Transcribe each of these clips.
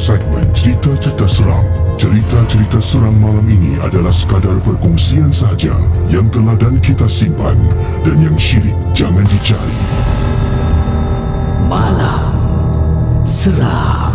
segmen cerita-cerita seram. Cerita-cerita seram malam ini adalah sekadar perkongsian sahaja yang telah dan kita simpan, dan yang syirik jangan dicari. Malam Seram.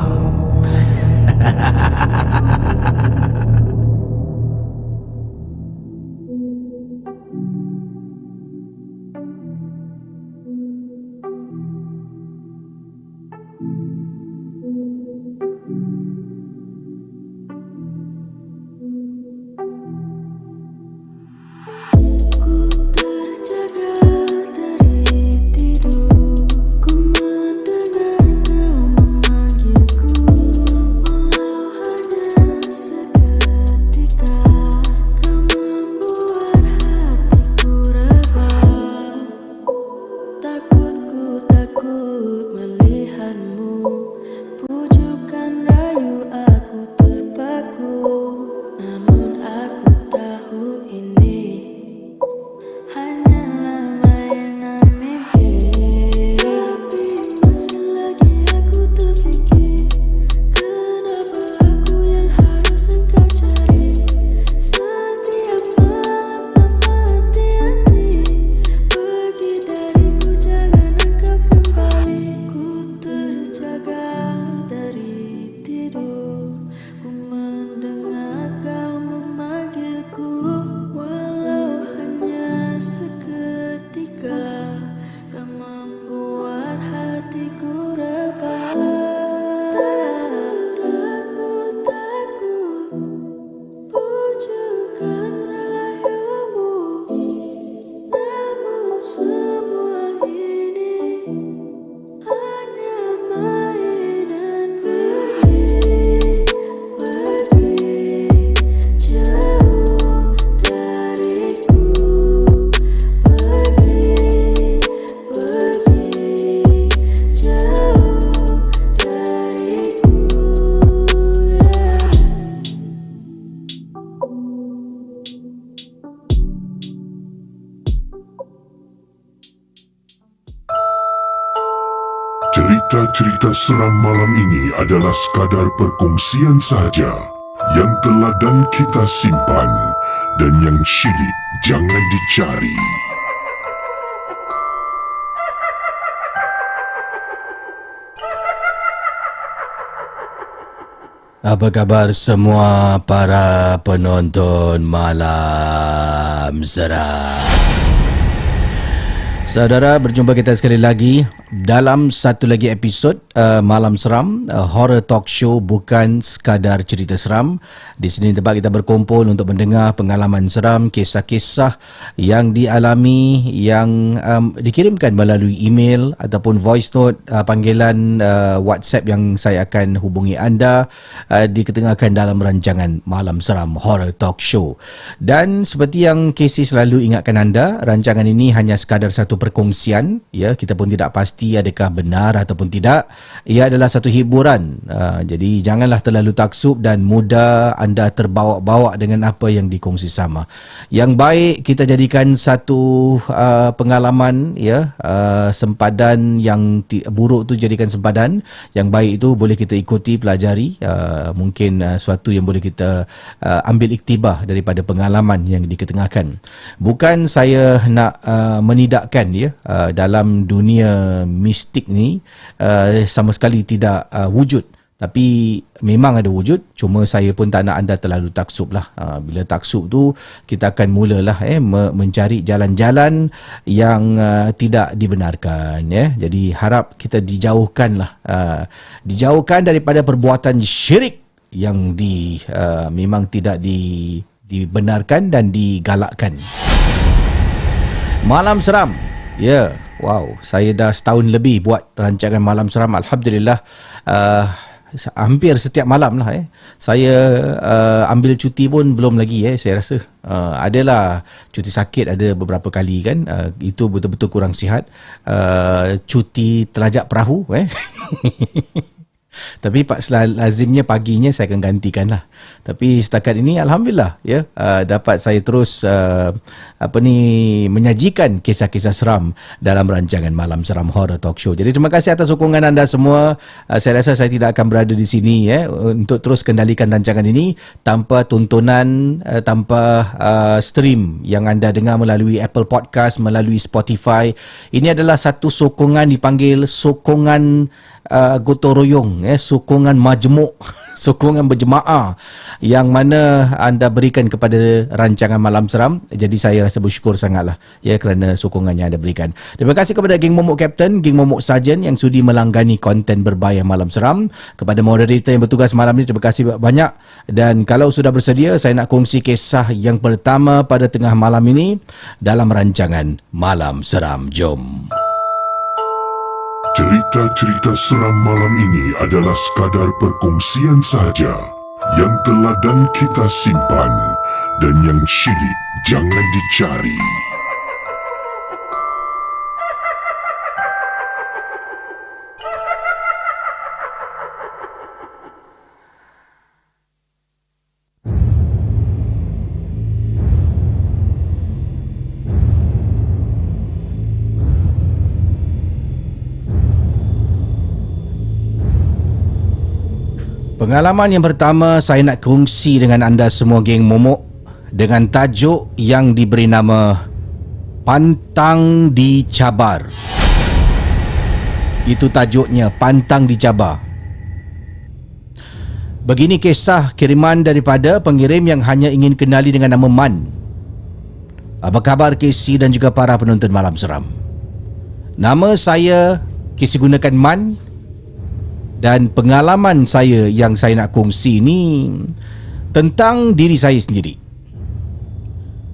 Cerita-cerita seram malam ini adalah sekadar perkongsian sahaja yang telah dan kita simpan, dan yang syirik jangan dicari. Apa khabar semua para penonton Malam Seram? Saudara, berjumpa kita sekali lagi dalam satu lagi episod Malam Seram, horror talk show bukan sekadar cerita seram. Di sini tempat kita berkumpul untuk mendengar pengalaman seram, kisah-kisah yang dialami, yang dikirimkan melalui email ataupun voice note, panggilan WhatsApp yang saya akan hubungi anda, diketengahkan dalam rancangan Malam Seram horror talk show. Dan seperti yang Casey selalu ingatkan anda, rancangan ini hanya sekadar satu perkongsian, ya, kita pun tidak pasti adakah benar ataupun tidak. Ia adalah satu hiburan, jadi janganlah terlalu taksub dan mudah anda terbawa-bawa dengan apa yang dikongsi sama. Yang baik kita jadikan satu pengalaman, ya, sempadan. Yang buruk tu jadikan sempadan, yang baik itu boleh kita ikuti, pelajari, mungkin suatu yang boleh kita ambil iktibah daripada pengalaman yang diketengahkan. Bukan saya nak menidakkan, ya, dalam dunia mistik ni sama sekali tidak wujud, tapi memang ada wujud. Cuma saya pun tak nak anda terlalu taksub lah. Bila taksub tu kita akan mulalah mencari jalan-jalan yang tidak dibenarkan, ya. Jadi harap kita dijauhkan daripada perbuatan syirik yang memang tidak dibenarkan dan digalakkan. Malam Seram. Ya, wow, saya dah setahun lebih buat rancangan Malam Seram. Alhamdulillah, hampir setiap malam lah. Saya ambil cuti pun belum lagi, saya rasa. Adalah cuti sakit ada beberapa kali kan. Itu betul-betul kurang sihat. Cuti terajak perahu. Tapi lazimnya paginya saya akan gantikan lah. Tapi setakat ini alhamdulillah ya, dapat saya terus menyajikan kisah-kisah seram dalam rancangan Malam Seram Horror Talk Show. Jadi terima kasih atas sokongan anda semua. Saya rasa saya tidak akan berada di sini untuk terus kendalikan rancangan ini tanpa tontonan, tanpa stream yang anda dengar melalui Apple Podcast, melalui Spotify. Ini adalah satu sokongan dipanggil sokongan gotong royong, sokongan majmuk, sokongan berjemaah yang mana anda berikan kepada rancangan Malam Seram. Jadi saya rasa bersyukur sangatlah kerana sokongan yang anda berikan. Terima kasih kepada geng Momok Captain, geng Momok Sarjan yang sudi melanggani konten berbayar Malam Seram. Kepada moderator yang bertugas malam ini, terima kasih banyak. Dan kalau sudah bersedia, saya nak kongsi kisah yang pertama pada tengah malam ini dalam rancangan Malam Seram. Jom. Cerita-cerita seram malam ini adalah sekadar perkongsian sahaja yang telah dan kita simpan, dan yang syilid jangan dicari. Pengalaman yang pertama saya nak kongsi dengan anda semua geng Momok dengan tajuk yang diberi nama Pantang Dicabar. Itu tajuknya, Pantang Dicabar. Begini kisah kiriman daripada pengirim yang hanya ingin kenali dengan nama Man. Apa khabar Casey dan juga para penonton Malam Seram? Nama saya Casey gunakan Man. Dan pengalaman saya yang saya nak kongsi ni tentang diri saya sendiri.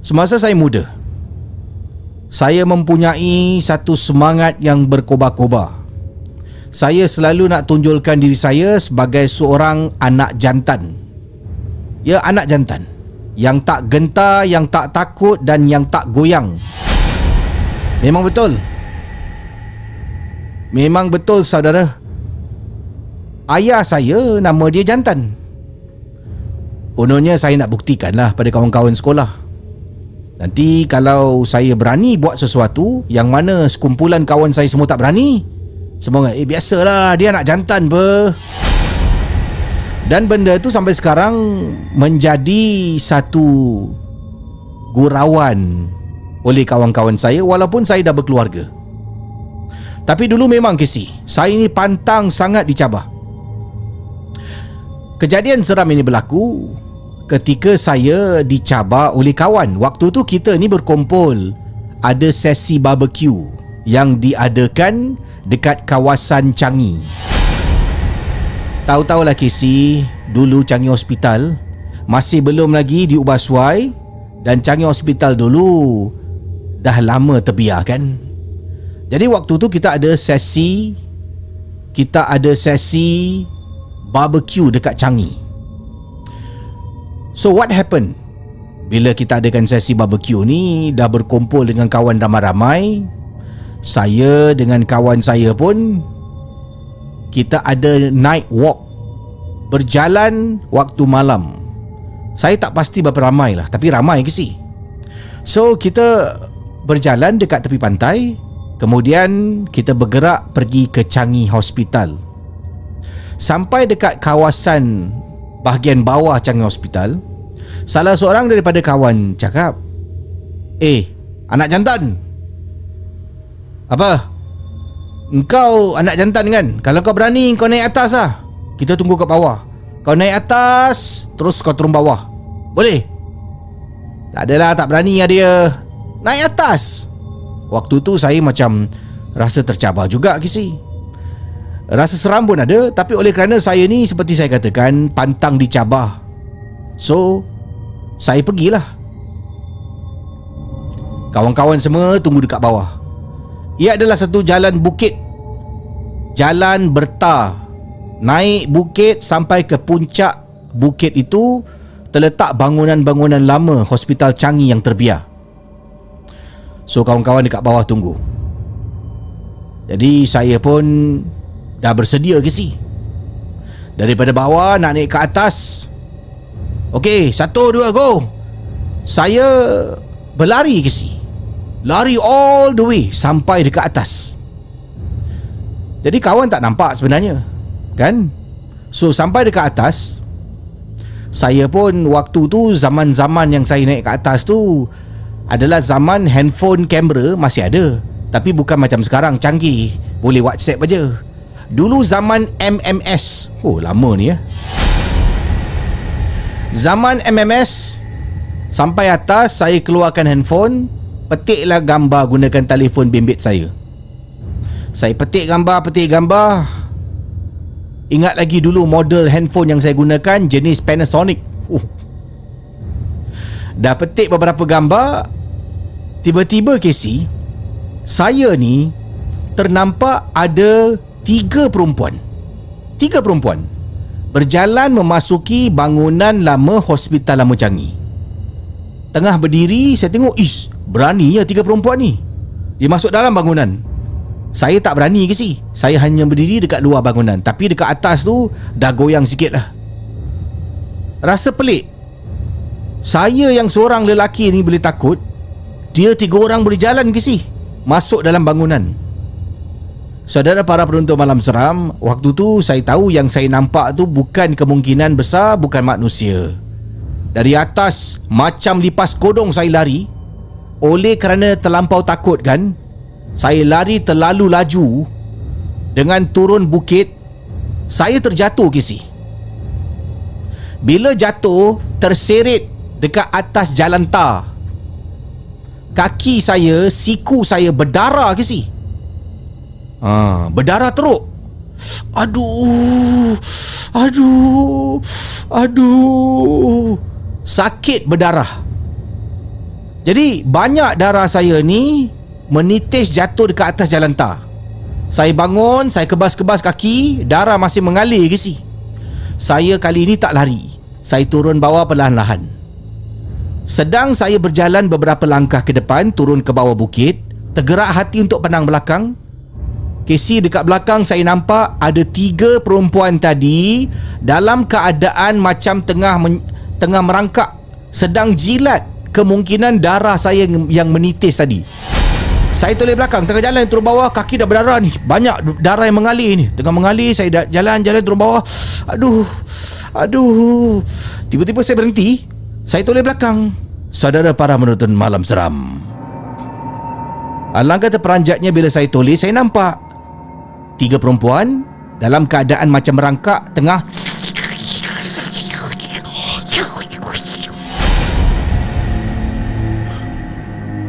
Semasa saya muda, saya mempunyai satu semangat yang berkobar-kobar. Saya selalu nak tunjulkan diri saya sebagai seorang anak jantan. Ya, anak jantan. Yang tak gentar, yang tak takut dan yang tak goyang. Memang betul. Memang betul saudara. Ayah saya nama dia jantan. Kononnya saya nak buktikanlah pada kawan-kawan sekolah. Nanti kalau saya berani buat sesuatu yang mana sekumpulan kawan saya semua tak berani, semua biasalah dia anak jantan ber. Dan benda tu sampai sekarang menjadi satu gurauan oleh kawan-kawan saya walaupun saya dah berkeluarga. Tapi dulu memang Casey, saya ni pantang sangat dicabar. Kejadian seram ini berlaku ketika saya dicabar oleh kawan. Waktu tu kita ni berkumpul, ada sesi barbecue yang diadakan dekat kawasan Changi. Tahu-tahulah Casey, dulu Changi Hospital masih belum lagi diubah suai, dan Changi Hospital dulu dah lama terbiar kan. Jadi waktu tu kita ada sesi barbecue dekat Changi. So what happened? Bila kita adakan sesi barbecue ni, dah berkumpul dengan kawan ramai-ramai. Saya dengan kawan saya pun, kita ada night walk, berjalan waktu malam. Saya tak pasti berapa ramai lah, tapi ramai ke sih. So kita berjalan dekat tepi pantai, kemudian kita bergerak pergi ke Changi Hospital. Sampai dekat kawasan bahagian bawah Changi Hospital, salah seorang daripada kawan cakap, anak jantan, apa? Engkau anak jantan kan? Kalau kau berani, kau naik atas lah. Kita tunggu kat bawah. Kau naik atas, terus kau turun bawah. Boleh? Tak adalah, tak berani lah dia. Naik atas. Waktu tu saya macam rasa tercabar juga Casey. Rasa seram pun ada, tapi oleh kerana saya ni seperti saya katakan, pantang dicabar, so saya pergilah. Kawan-kawan semua tunggu dekat bawah. Ia adalah satu jalan bukit, jalan bertar. Naik bukit sampai ke puncak bukit itu terletak bangunan-bangunan lama Hospital Changi yang terbiar. So kawan-kawan dekat bawah tunggu. Jadi saya pun dah bersedia ke si? Daripada bawah nak naik ke atas. Okey, 1, 2, go. Saya berlari ke si. Lari all the way sampai dekat atas. Jadi kawan tak nampak sebenarnya, kan? So sampai dekat atas, saya pun waktu tu zaman-zaman yang saya naik ke atas tu adalah zaman handphone kamera masih ada. Tapi bukan macam sekarang canggih, boleh WhatsApp aja. Dulu zaman MMS. Oh, lama ni ya. Zaman MMS, sampai atas saya keluarkan handphone, petiklah gambar gunakan telefon bimbit saya. Saya petik gambar. Ingat lagi dulu model handphone yang saya gunakan jenis Panasonic. Dah petik beberapa gambar, tiba-tiba Casey, saya ni ternampak ada tiga perempuan berjalan memasuki bangunan lama Hospital Lama Changi. Tengah berdiri, saya tengok, berani ya tiga perempuan ni. Dia masuk dalam bangunan. Saya tak berani ke si. Saya hanya berdiri dekat luar bangunan, tapi dekat atas tu dah goyang sikit lah. Rasa pelik. Saya yang seorang lelaki ni boleh takut, dia tiga orang boleh jalan ke si, masuk dalam bangunan. Saudara para penonton Malam Seram, waktu tu saya tahu yang saya nampak tu bukan kemungkinan besar bukan manusia. Dari atas macam lipas kodong saya lari. Oleh kerana terlampau takut kan, saya lari terlalu laju. Dengan turun bukit, saya terjatuh Casey. Bila jatuh, terseret dekat atas jalan tar. Kaki saya, siku saya berdarah Casey. Berdarah teruk. Aduh. Sakit berdarah. Jadi banyak darah saya ni menitis jatuh dekat atas jalan tar. Saya bangun, saya kebas-kebas kaki, darah masih mengalir ke si. Saya kali ini tak lari, saya turun bawah perlahan-lahan. Sedang saya berjalan beberapa langkah ke depan, turun ke bawah bukit, tergerak hati untuk pandang belakang. Casey, dekat belakang saya nampak ada tiga perempuan tadi dalam keadaan macam tengah merangkak, sedang jilat kemungkinan darah saya yang menitis tadi. Saya toleh belakang, tengah jalan turun bawah, kaki dah berdarah ni, banyak darah yang mengalir ni. Tengah mengalir, saya dah jalan turun bawah. Aduh. Tiba-tiba saya berhenti, saya toleh belakang. Saudara para penonton Malam Seram, alangkah terperanjatnya bila saya toleh, saya nampak tiga perempuan dalam keadaan macam merangkak, tengah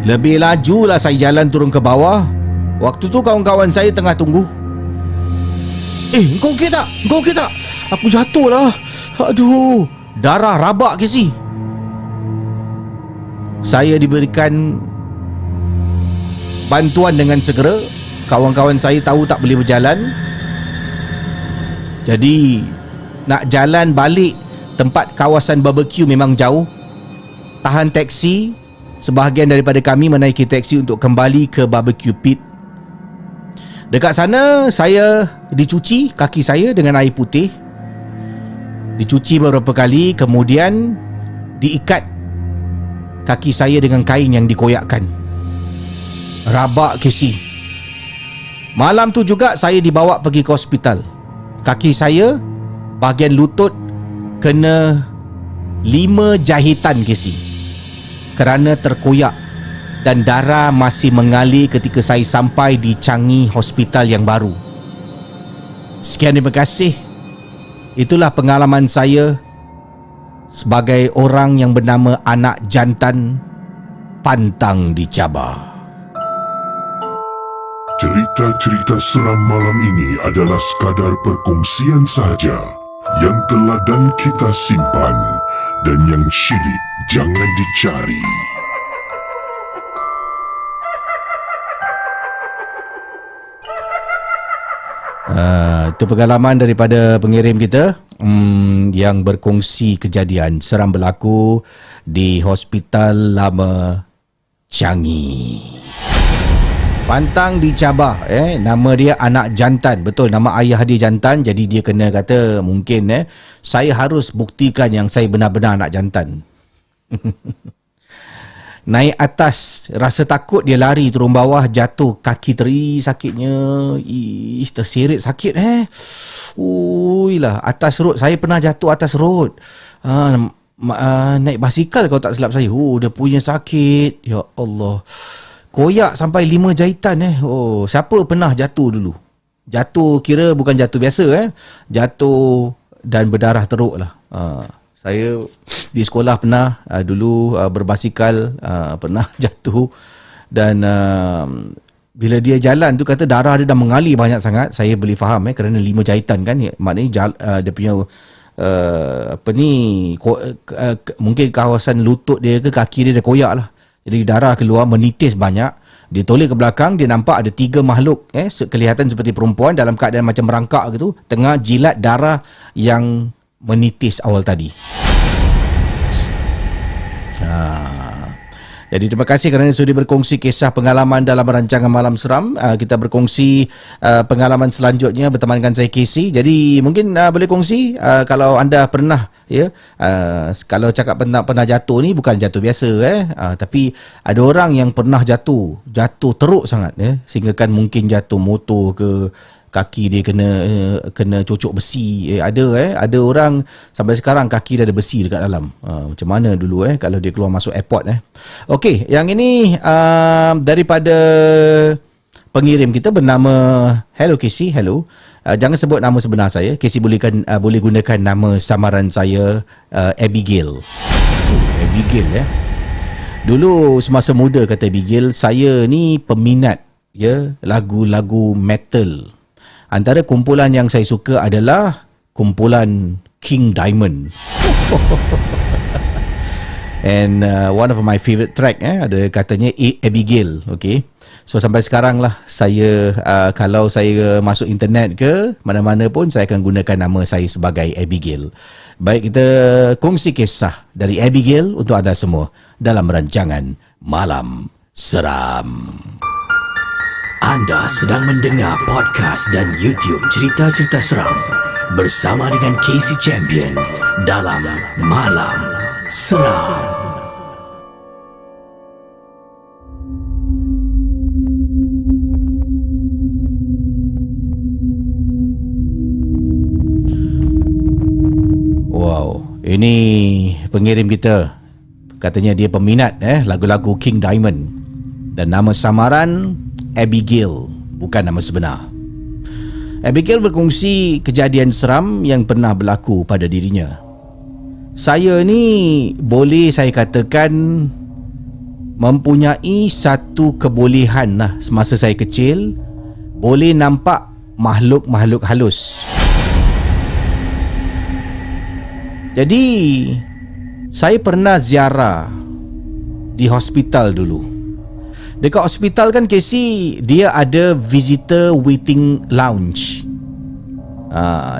lebih laju lah saya jalan turun ke bawah. Waktu tu kawan-kawan saya tengah tunggu. Kau okey tak? Aku jatuh lah. Aduh, darah rabak ke si. Saya diberikan bantuan dengan segera. Kawan-kawan saya tahu tak boleh berjalan, jadi nak jalan balik tempat kawasan barbecue memang jauh. Tahan taksi. Sebahagian daripada kami menaiki taksi untuk kembali ke barbecue pit. Dekat sana saya dicuci kaki saya dengan air putih. Dicuci beberapa kali, kemudian diikat kaki saya dengan kain yang dikoyakkan. Rabak Casey. Malam tu juga saya dibawa pergi ke hospital. Kaki saya bahagian lutut kena 5 jahitan Casey, kerana terkoyak dan darah masih mengalir ketika saya sampai di Changi Hospital yang baru. Sekian, terima kasih. Itulah pengalaman saya sebagai orang yang bernama anak jantan pantang dicabar. Cerita-cerita seram malam ini adalah sekadar perkongsian sahaja yang telah dan kita simpan, dan yang syilid jangan dicari. Itu pengalaman daripada pengirim kita yang berkongsi kejadian seram berlaku di Hospital Lama Changi. Pantang dicabar. Nama dia anak jantan. Betul, nama ayah dia jantan. Jadi dia kena kata mungkin saya harus buktikan yang saya benar-benar anak jantan. Naik atas, rasa takut, dia lari turun bawah, jatuh, kaki teri sakitnya. Terseret sakit Uilah, atas road. Saya pernah jatuh atas road. Naik basikal kalau tak silap saya. Dia punya sakit. Ya Allah. Koyak sampai 5 jahitan siapa pernah jatuh dulu? Jatuh kira bukan jatuh biasa Jatuh dan berdarah teruk lah. Saya di sekolah pernah dulu berbasikal pernah jatuh dan bila dia jalan tu kata darah dia dah mengalir banyak sangat. Saya boleh faham kerana 5 jahitan kan, maknanya dia punya mungkin kawasan lutut dia ke kaki dia dah koyak lah. Jadi darah keluar menitis banyak. Dia toleh ke belakang, dia nampak ada 3 makhluk kelihatan seperti perempuan dalam keadaan macam merangkak gitu, tengah jilat darah yang menitis awal tadi. Jadi terima kasih kerana sudi berkongsi kisah pengalaman dalam rancangan Malam Seram. Kita berkongsi pengalaman selanjutnya bertemankan saya Casey. Jadi mungkin boleh kongsi kalau anda pernah kalau cakap pernah jatuh ni bukan jatuh biasa tapi ada orang yang pernah jatuh teruk sangat sehingga kan mungkin jatuh motor ke, kaki dia kena cocok besi. Ada orang sampai sekarang kaki dia ada besi dekat dalam. Macam mana dulu kalau dia keluar masuk airport. Okey, yang ini daripada pengirim kita bernama Hello Casey. Hello. Jangan sebut nama sebenar saya. Casey boleh gunakan nama samaran saya Abigail. Abigail Dulu semasa muda kata Abigail, saya ni peminat lagu-lagu metal. Antara kumpulan yang saya suka adalah kumpulan King Diamond. And one of my favorite track ada katanya Abigail. Okay. So sampai sekarang lah saya kalau saya masuk internet ke mana-mana pun saya akan gunakan nama saya sebagai Abigail. Baik, kita kongsi kisah dari Abigail untuk anda semua dalam rancangan Malam Seram. Anda sedang mendengar podcast dan YouTube cerita-cerita seram bersama dengan Casey Champion dalam Malam Seram. Wow, ini pengirim kita. Katanya dia peminat lagu-lagu King Diamond. Dan nama samaran Abigail, bukan nama sebenar. Abigail berkongsi kejadian seram yang pernah berlaku pada dirinya. Saya ni boleh saya katakan mempunyai satu kebolehan lah semasa saya kecil, boleh nampak makhluk-makhluk halus. Jadi saya pernah ziarah di hospital dulu. Dekat hospital kan Casey, dia ada visitor waiting lounge.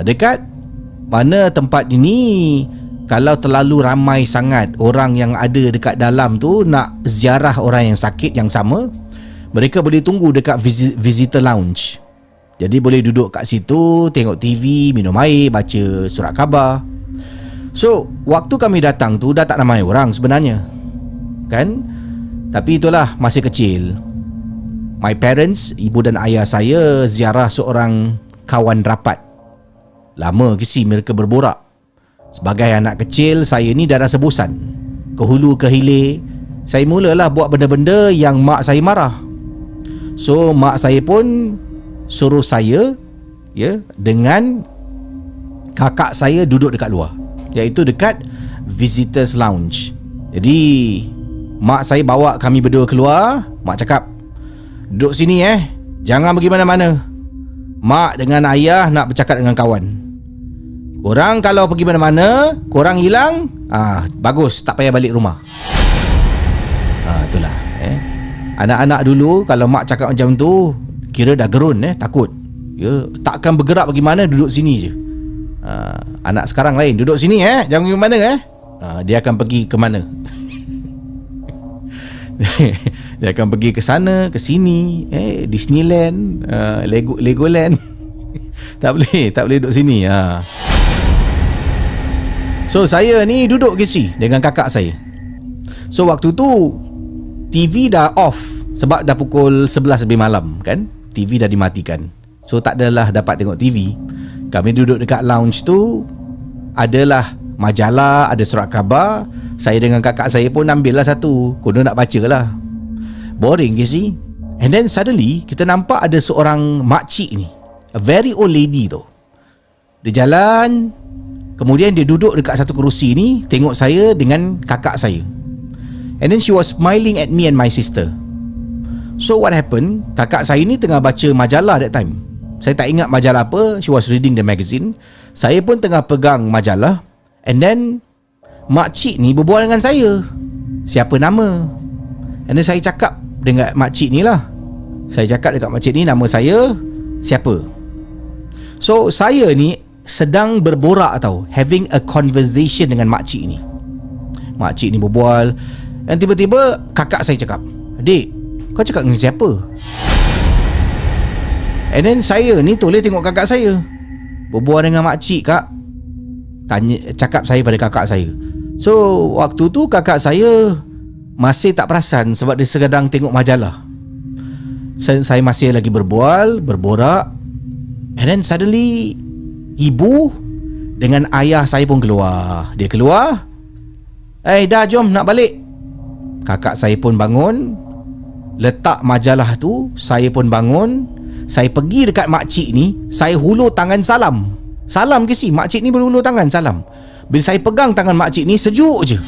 Dekat mana tempat ini, kalau terlalu ramai sangat orang yang ada dekat dalam tu nak ziarah orang yang sakit yang sama, mereka boleh tunggu dekat visitor lounge. Jadi boleh duduk kat situ, tengok TV, minum air, baca surat khabar. So, waktu kami datang tu dah tak ramai orang sebenarnya, kan? Tapi itulah, masih kecil. My parents, ibu dan ayah saya ziarah seorang kawan rapat. Lama kisi mereka berborak. Sebagai anak kecil, saya ni dah rasa bosan. Ke hulu ke hilir, saya mulalah buat benda-benda yang mak saya marah. So, mak saya pun suruh saya dengan kakak saya duduk dekat luar, iaitu dekat visitors lounge. Jadi mak saya bawa kami berdua keluar. Mak cakap, duduk sini jangan pergi mana-mana. Mak dengan ayah nak bercakap dengan kawan. Korang kalau pergi mana-mana, korang hilang, bagus, tak payah balik rumah. Itulah anak-anak dulu kalau mak cakap macam tu, kira dah gerun, takut. Takkan bergerak pergi mana, duduk sini je. Anak sekarang lain, duduk sini jangan pergi mana. Dia akan pergi ke mana. Dia akan pergi ke sana, ke sini, Disneyland, Legoland. Tak boleh duduk sini. So saya ni duduk KC dengan kakak saya. So waktu tu TV dah off sebab dah pukul 11 lebih malam kan. TV dah dimatikan. So tak adalah dapat tengok TV. Kami duduk dekat lounge tu, adalah majalah, ada surat khabar. Saya dengan kakak saya pun ambil lah satu, konon nak baca lah. Boring ke si. And then suddenly kita nampak ada seorang makcik ni, a very old lady tu. Dia jalan, kemudian dia duduk dekat satu kerusi ni, tengok saya dengan kakak saya. And then she was smiling at me and my sister. So what happened, kakak saya ni tengah baca majalah that time. Saya tak ingat majalah apa. She was reading the magazine. Saya pun tengah pegang majalah. And then makcik ni berbual dengan saya, siapa nama. And then saya cakap dengan makcik ni lah. Saya cakap dekat makcik ni, nama saya siapa. So saya ni sedang berborak tau, having a conversation dengan makcik ni. Makcik ni berbual. Dan tiba-tiba kakak saya cakap, "Adik, kau cakap dengan siapa?" And then saya ni toleh tengok kakak saya berbual dengan makcik, kak. Cakap saya pada kakak saya. So waktu tu kakak saya masih tak perasan sebab dia sedang tengok majalah. Saya masih lagi berborak. And then suddenly ibu dengan ayah saya pun keluar. Dia keluar, dah jom nak balik. Kakak saya pun bangun, letak majalah tu. Saya pun bangun. Saya pergi dekat makcik ni, saya hulur tangan salam. Salam ke si, makcik ni berhulur tangan salam. Bila saya pegang tangan makcik ni, sejuk je.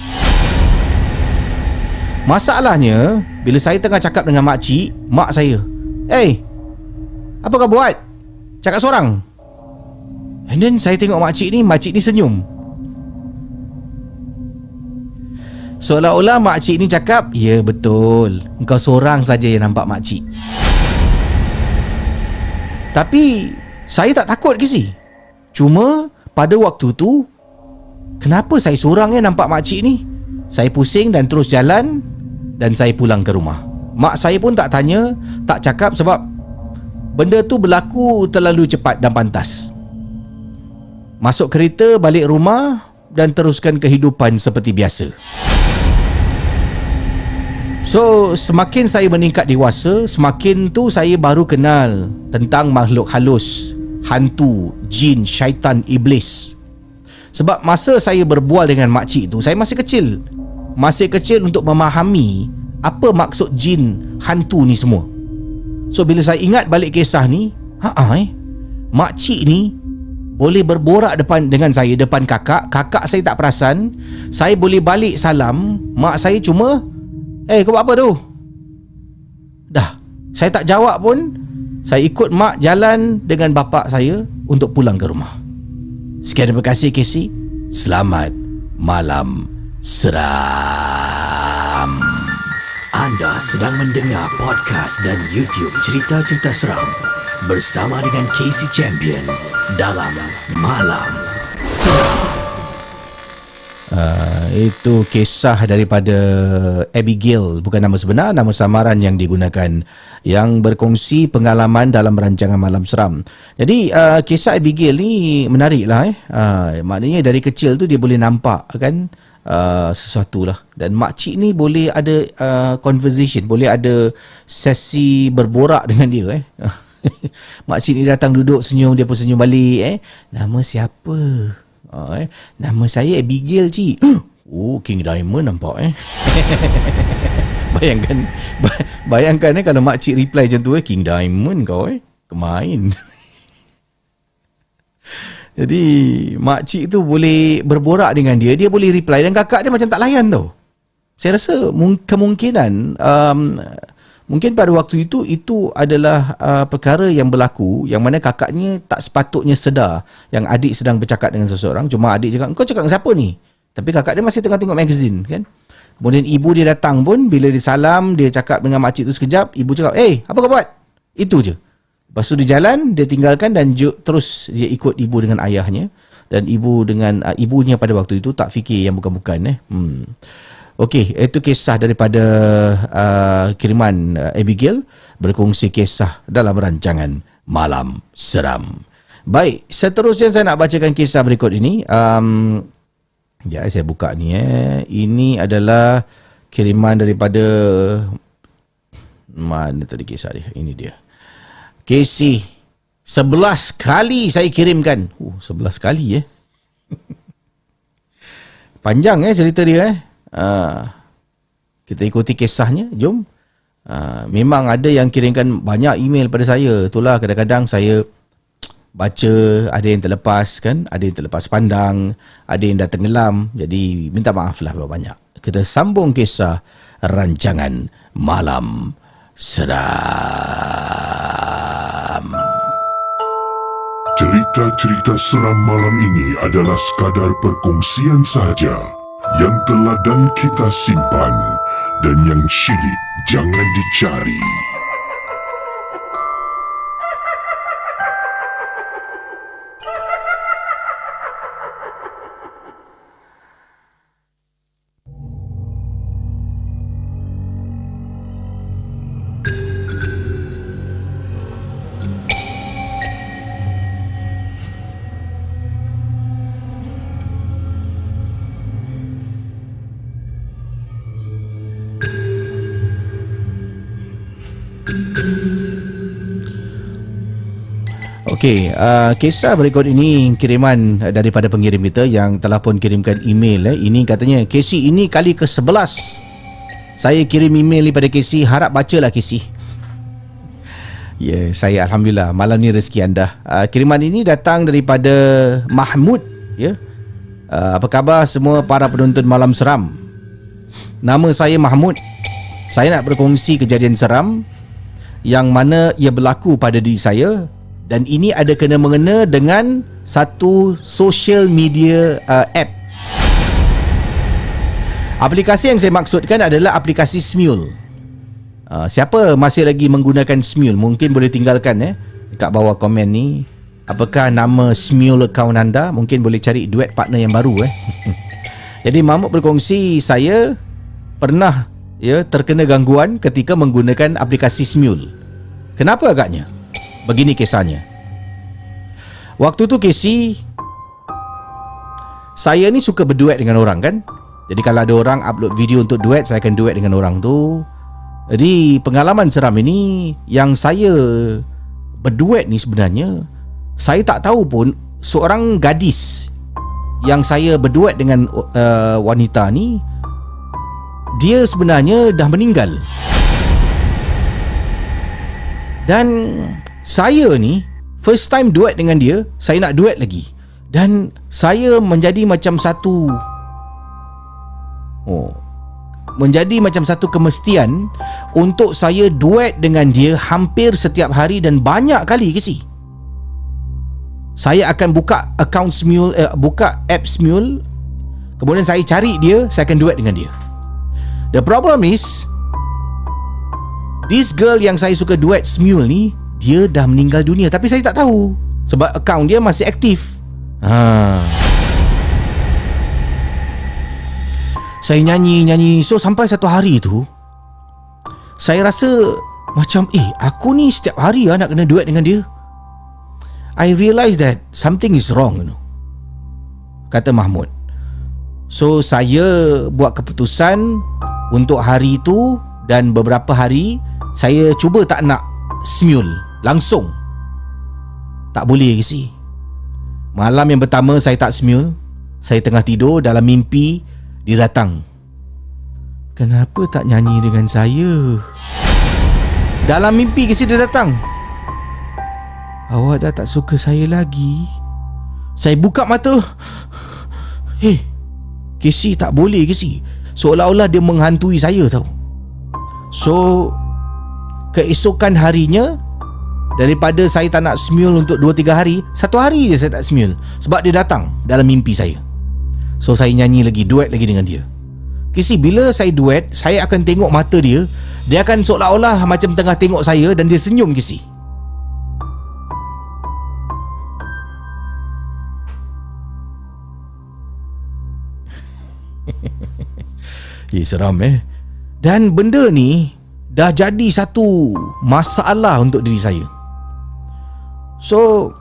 Masalahnya, bila saya tengah cakap dengan makcik, mak saya, apa kau buat? Cakap seorang. And then saya tengok makcik ni senyum. Seolah-olah makcik ni cakap, ya betul, engkau seorang saja yang nampak makcik. Tapi saya tak takut ke si. Cuma pada waktu tu, kenapa saya seorang yang nampak makcik ni? Saya pusing dan terus jalan. Dan saya pulang ke rumah. Mak saya pun tak tanya, tak cakap sebab benda tu berlaku terlalu cepat dan pantas. Masuk kereta, balik rumah dan teruskan kehidupan seperti biasa. So, semakin saya meningkat dewasa, semakin tu saya baru kenal tentang makhluk halus, hantu, jin, syaitan, iblis. Sebab masa saya berbual dengan makcik tu, saya masih kecil. Masih kecil untuk memahami apa maksud jin, hantu ni semua. So, bila saya ingat balik kisah ni, makcik ni boleh berborak dengan saya depan kakak. Kakak saya tak perasan. Saya boleh balik salam. Mak saya cuma, kau buat apa tu? Dah, saya tak jawab pun. Saya ikut mak jalan dengan bapa saya untuk pulang ke rumah. Sekian, terima kasih Casey. Selamat malam seram. Anda sedang mendengar podcast dan YouTube cerita-cerita seram bersama dengan Casey Champion dalam Malam Seram. Itu kisah daripada Abigail, bukan nama sebenar, nama samaran yang digunakan, yang berkongsi pengalaman dalam rancangan Malam Seram. Jadi kisah Abigail ni menarik lah. Maknanya dari kecil tu dia boleh nampak kan sesuatu lah. Dan makcik ni boleh ada conversation, boleh ada sesi berborak dengan dia. Makcik ni datang duduk senyum, dia pun senyum balik. Nama siapa? Nama saya Abigail, cik. Oh, King Diamond nampak Bayangkan kalau makcik reply macam tu, King Diamond kau kemain. Jadi makcik tu boleh berborak dengan dia, dia boleh reply, dan kakak dia macam tak layan tau. Saya rasa kemungkinan mungkin pada waktu itu adalah perkara yang berlaku, yang mana kakaknya tak sepatutnya sedar yang adik sedang bercakap dengan seseorang. Cuma adik cakap, kau cakap dengan siapa ni? Tapi kakak dia masih tengah tengok magazine kan. Kemudian ibu dia datang pun, bila dia salam, dia cakap dengan makcik tu sekejap, ibu cakap, apa kau buat? Itu je. Lepas tu dia jalan, dia tinggalkan dan terus dia ikut ibu dengan ayahnya. Dan ibu dengan ibunya pada waktu itu tak fikir yang bukan-bukan. Okey, itu kisah daripada kiriman Abigail berkongsi kisah dalam rancangan Malam Seram. Baik, seterusnya saya nak bacakan kisah berikut ini. Saya buka ni. Ini adalah kiriman daripada mana tadi kisah dia? Ini dia. Casey, 11 kali saya kirimkan. 11 kali Panjang cerita dia. Kita ikuti kisahnya. Jom. Memang ada yang kirimkan banyak email pada saya. Itulah kadang-kadang saya baca, ada yang terlepas kan, ada yang terlepas pandang, ada yang dah tenggelam. Jadi minta maaf lah banyak. Kita sambung kisah rancangan Malam Seram. Cerita-cerita seram malam ini adalah sekadar perkongsian sahaja yang teladan kita simpan dan yang syilid jangan dicari. Okey, kisah berikut ini kiriman daripada pengirim kita yang telah pun kirimkan email. Ini katanya, Casey, ini kali ke-11 saya kirim email ni pada Casey, harap bacalah Casey. Ya, saya alhamdulillah malam ni rezeki anda. Kiriman ini datang daripada Mahmud. Ya. Apa khabar semua para penonton Malam Seram? Nama saya Mahmud. Saya nak berkongsi kejadian seram yang mana ia berlaku pada diri saya. Dan ini ada kena-mengena dengan satu social media app. Aplikasi yang saya maksudkan adalah aplikasi Smule. Siapa masih lagi menggunakan Smule, mungkin boleh tinggalkan dekat bawah komen ni. Apakah nama Smule account anda? Mungkin boleh cari duet partner yang baru. Jadi Mahmud berkongsi, saya pernah terkena gangguan ketika menggunakan aplikasi Smule. Kenapa agaknya? Begini kisahnya. Waktu tu Casey, saya ni suka berduet dengan orang kan. Jadi kalau ada orang upload video untuk duet, saya akan duet dengan orang tu. Jadi pengalaman seram ini, yang saya berduet ni sebenarnya, saya tak tahu pun seorang gadis yang saya berduet dengan wanita ni, dia sebenarnya dah meninggal. Dan saya ni first time duet dengan dia, saya nak duet lagi. Dan saya menjadi macam satu kemestian untuk saya duet dengan dia hampir setiap hari dan banyak kali ke si. Saya akan buka account Smule, buka app Smule, kemudian saya cari dia, saya akan duet dengan dia. The problem is, this girl yang saya suka duet Smule ni, dia dah meninggal dunia, tapi saya tak tahu sebab akaun dia masih aktif. Saya nyanyi. So sampai satu hari tu, saya rasa macam aku ni setiap hari nak kena duet dengan dia. I realise that something is wrong, kata Mahmud. So saya buat keputusan untuk hari itu dan beberapa hari saya cuba tak nak Smule langsung. Tak boleh ke si. Malam yang pertama saya tak Smule, saya tengah tidur, dalam mimpi dia datang. Kenapa tak nyanyi dengan saya? Dalam mimpi ke si dia datang. Awak dah tak suka saya lagi? Saya buka mata. Casey, tak boleh Casey. Seolah-olah dia menghantui saya tau. So keesokan harinya, daripada saya tak nak Smule untuk 2-3 hari, 1 hari je saya tak Smule sebab dia datang dalam mimpi saya. So saya nyanyi lagi, duet lagi dengan dia. Casey, bila saya duet, saya akan tengok mata dia. Dia akan seolah-olah macam tengah tengok saya dan dia senyum Casey. Seram Dan benda ni dah jadi satu masalah untuk diri saya. So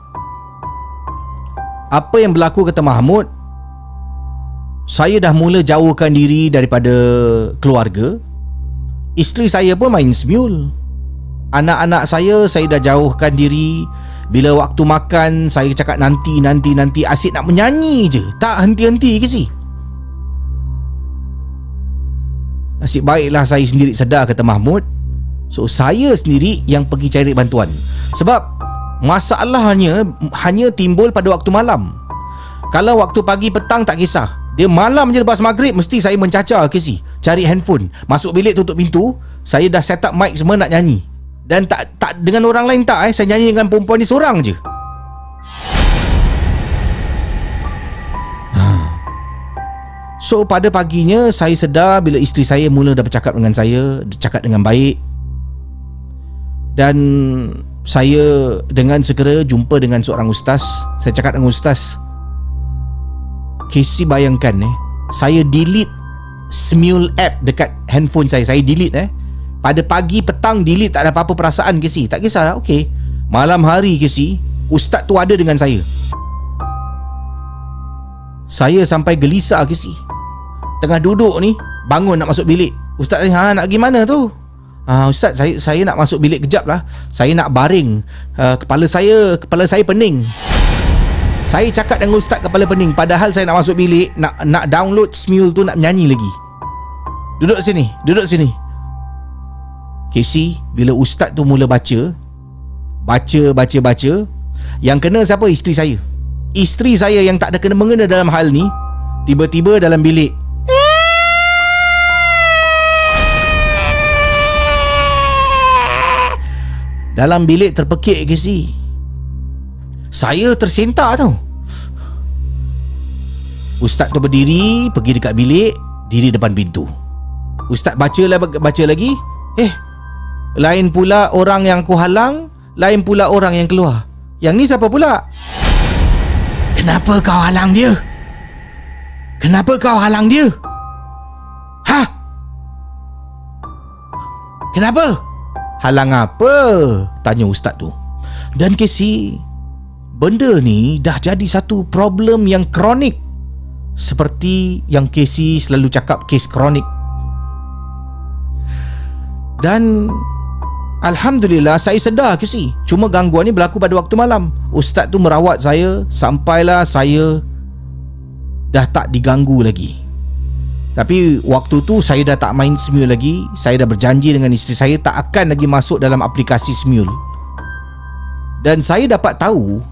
apa yang berlaku kata Mahmud, saya dah mula jauhkan diri daripada keluarga. Isteri saya pun main semule. Anak-anak saya dah jauhkan diri. Bila waktu makan, saya cakap nanti. Asyik nak menyanyi je, tak henti-henti ke si. Nasib baiklah saya sendiri sedar kata Mahmud. So saya sendiri yang pergi cari bantuan. Sebab masalahnya hanya timbul pada waktu malam. Kalau waktu pagi petang tak kisah. Dia malam je lepas maghrib mesti saya mencacar ke si, cari handphone, masuk bilik tutup pintu. Saya dah set up mic semua nak nyanyi. Dan tak dengan orang lain tak saya nyanyi dengan perempuan ni seorang je. So pada paginya saya sedar bila isteri saya mula dah bercakap dengan saya, dia cakap dengan baik. Dan saya dengan segera jumpa dengan seorang ustaz. Saya cakap dengan ustaz, Casey bayangkan saya delete Smule app dekat handphone saya. Saya delete pada pagi petang delete, tak ada apa-apa perasaan Casey. Tak kisah lah, okey. Malam hari Casey, ustaz tu ada dengan saya. Saya sampai gelisah Casey. Tengah duduk ni, bangun nak masuk bilik. Ustaz tanya, nak pergi mana tu? Ustaz, saya nak masuk bilik kejap lah. Saya nak baring. Kepala saya pening. Saya cakap dengan ustaz kepala pening, padahal saya nak masuk bilik, nak download Smule tu, nak menyanyi lagi. Duduk sini. Casey, bila ustaz tu mula baca, yang kena siapa? Isteri saya. Isteri saya yang tak ada kena-mengena dalam hal ni, tiba-tiba dalam bilik terpekik Casey. Saya tersentak tau. Ustaz tu berdiri, pergi dekat bilik, diri depan pintu. Ustaz baca lagi. Lain pula orang yang aku halang, lain pula orang yang keluar. Yang ni siapa pula? Kenapa kau halang dia? Kenapa? Halang apa? Tanya ustaz tu. Dan Casey, benda ni dah jadi satu problem yang kronik. Seperti yang Casey selalu cakap, kes kronik. Dan alhamdulillah saya sedar Casey, cuma gangguan ni berlaku pada waktu malam. Ustaz tu merawat saya sampailah saya dah tak diganggu lagi. Tapi waktu tu saya dah tak main Smule lagi. Saya dah berjanji dengan isteri saya tak akan lagi masuk dalam aplikasi Smule. Dan saya dapat tahu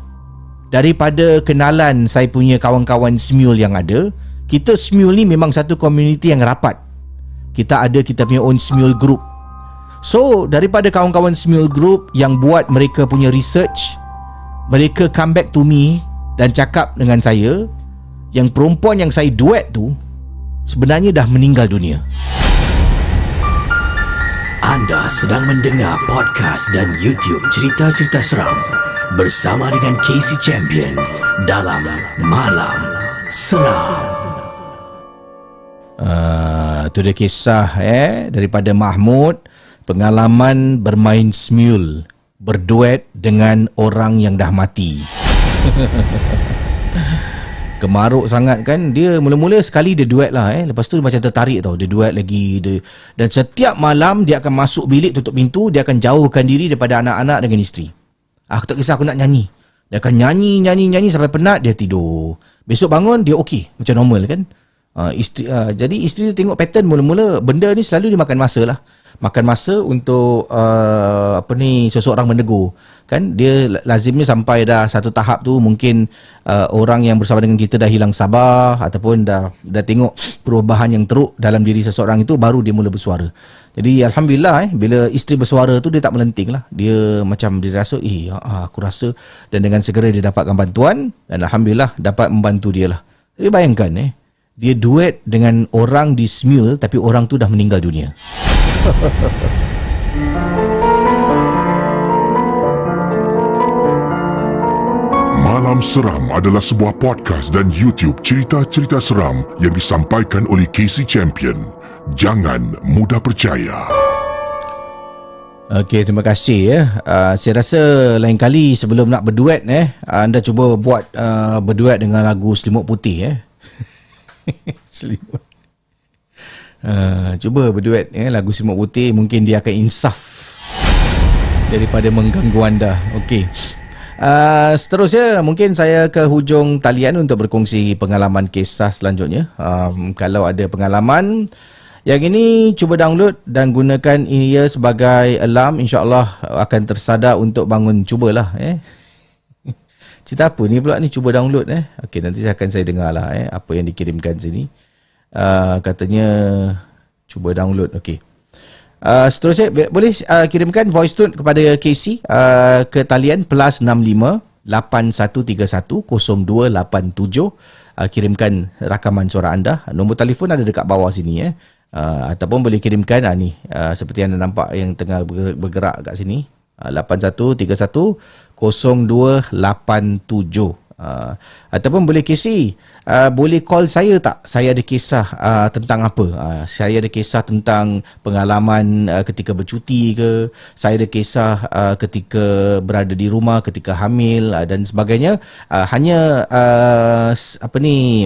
daripada kenalan saya punya kawan-kawan Smule yang ada, kita Smule ni memang satu community yang rapat. Kita punya own Smule group. So daripada kawan-kawan Smule group yang buat mereka punya research, mereka come back to me dan cakap dengan saya, yang perempuan yang saya duet tu sebenarnya dah meninggal dunia. Anda sedang mendengar podcast dan YouTube cerita-cerita seram bersama dengan Casey Champion dalam Malam Seram. Itu dia kisah daripada Mahmud, pengalaman bermain Smule, berduet dengan orang yang dah mati. Kemaruk sangat kan. Dia mula-mula sekali dia duet lah lepas tu dia macam tertarik tau. Dia duet lagi dan setiap malam dia akan masuk bilik, tutup pintu. Dia akan jauhkan diri daripada anak-anak dengan isteri. Aku tak kisah, aku nak nyanyi. Dia akan nyanyi sampai penat, dia tidur. Besok bangun dia okey, macam normal kan. Jadi isteri dia tengok pattern mula-mula benda ni selalu dia makan masa lah. Makan masa untuk seseorang menegur kan. Dia lazimnya sampai dah satu tahap tu mungkin orang yang bersama dengan kita dah hilang sabar ataupun dah tengok perubahan yang teruk dalam diri seseorang itu, baru dia mula bersuara. Jadi alhamdulillah bila isteri bersuara tu dia tak melenting lah. Dia macam dia rasa aku rasa, dan dengan segera dia dapatkan bantuan dan alhamdulillah dapat membantu dia lah. Tapi bayangkan dia duet dengan orang di Smule tapi orang tu dah meninggal dunia. Malam Seram adalah sebuah podcast dan YouTube cerita-cerita seram yang disampaikan oleh Casey Champion. Jangan mudah percaya. Okey, terima kasih ya. Saya rasa lain kali sebelum nak berduet anda cuba buat berduet dengan lagu Selimut Putih Selimut. Cuba berduet lagu Selimut Putih, mungkin dia akan insaf daripada mengganggu anda. Okey. Seterusnya mungkin saya ke hujung talian untuk berkongsi pengalaman kisah selanjutnya. Kalau ada pengalaman yang ini, cuba download dan gunakan ia sebagai alarm. InsyaAllah akan tersadar untuk bangun. Cubalah. Cerita apa ni pula ni? Cuba download. Okey, nanti akan saya dengar lah apa yang dikirimkan sini. Katanya cuba download. Okey. Seterusnya, boleh kirimkan voice note kepada Casey ke talian +65 8131 0287. Kirimkan rakaman suara anda. Nombor telefon ada dekat bawah sini ataupun boleh kirimkan seperti anda nampak yang tengah bergerak kat sini, 8131 0287. Ataupun boleh Casey, boleh call saya tak? Saya ada kisah tentang apa? Saya ada kisah tentang pengalaman ketika bercuti ke, saya ada kisah ketika berada di rumah, ketika hamil dan sebagainya. Hanya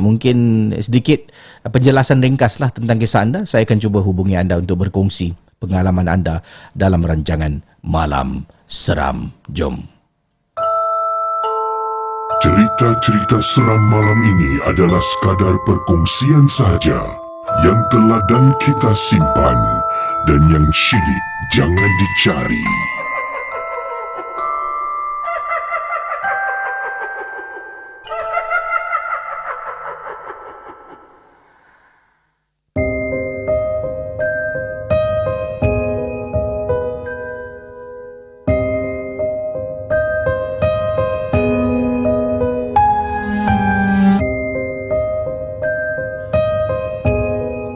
mungkin sedikit penjelasan ringkas lah tentang kisah anda. Saya akan cuba hubungi anda untuk berkongsi pengalaman anda dalam rancangan Malam Seram. Jom. Cerita-cerita seram malam ini adalah sekadar perkongsian sahaja yang telah dan kita simpan, dan yang syilid jangan dicari.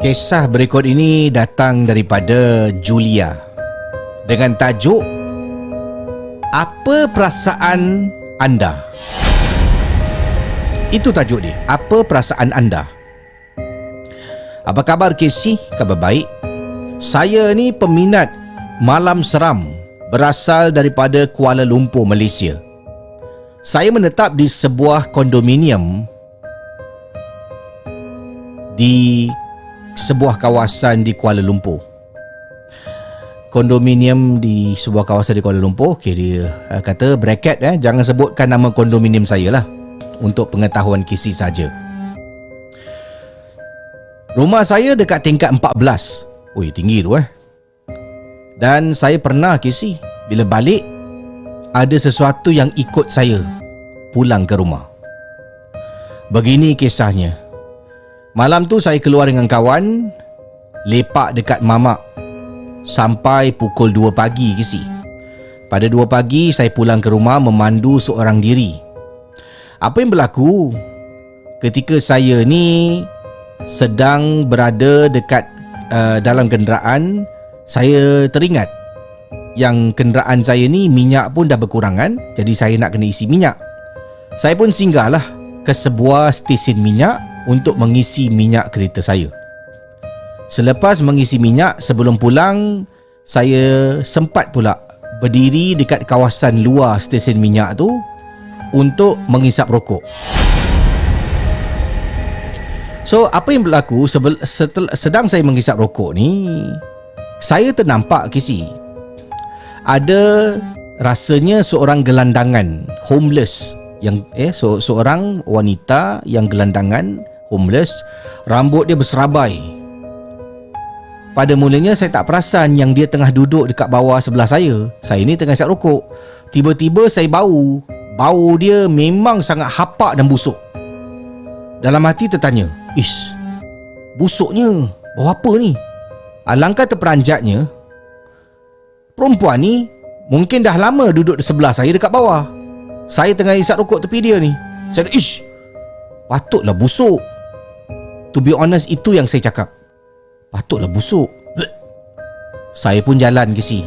Kisah berikut ini datang daripada Julia dengan tajuk Apa Perasaan Anda? Itu tajuk dia, Apa Perasaan Anda? Apa khabar Casey? Khabar baik. Saya ni peminat malam seram berasal daripada Kuala Lumpur, Malaysia. Saya menetap di sebuah kondominium di sebuah kawasan di Kuala Lumpur. Kondominium di sebuah kawasan di Kuala Lumpur. Okay, dia kata bracket jangan sebutkan nama kondominium saya lah, untuk pengetahuan Casey saja. Rumah saya dekat tingkat 14. Ui, tinggi tu Dan saya pernah Casey, bila balik ada sesuatu yang ikut saya pulang ke rumah. Begini kisahnya. Malam tu saya keluar dengan kawan, lepak dekat mamak sampai pukul 2 pagi Casey. Pada 2 pagi saya pulang ke rumah memandu seorang diri. Apa yang berlaku? Ketika saya ni sedang berada dekat dalam kenderaan, saya teringat yang kenderaan saya ni minyak pun dah berkurangan, jadi saya nak kena isi minyak. Saya pun singgahlah ke sebuah stesen minyak untuk mengisi minyak kereta saya. Selepas mengisi minyak, sebelum pulang, saya sempat pula berdiri dekat kawasan luar stesen minyak tu untuk menghisap rokok. So, apa yang berlaku sedang saya menghisap rokok ni, saya ternampak Casey, ada rasanya seorang gelandangan homeless yang seorang wanita yang gelandangan homeless, rambut dia berserabai. Pada mulanya saya tak perasan yang dia tengah duduk dekat bawah sebelah saya. Saya ni tengah isap rokok. Tiba-tiba saya bau dia memang sangat hapak dan busuk. Dalam hati tertanya, ish, busuknya, bau apa ni? Alangkah terperanjatnya, perempuan ni mungkin dah lama duduk di sebelah saya dekat bawah. Saya tengah isap rokok tepi dia ni. Saya kata, ish, patutlah busuk. To be honest, itu yang saya cakap. Patutlah busuk. Saya pun jalan Casey.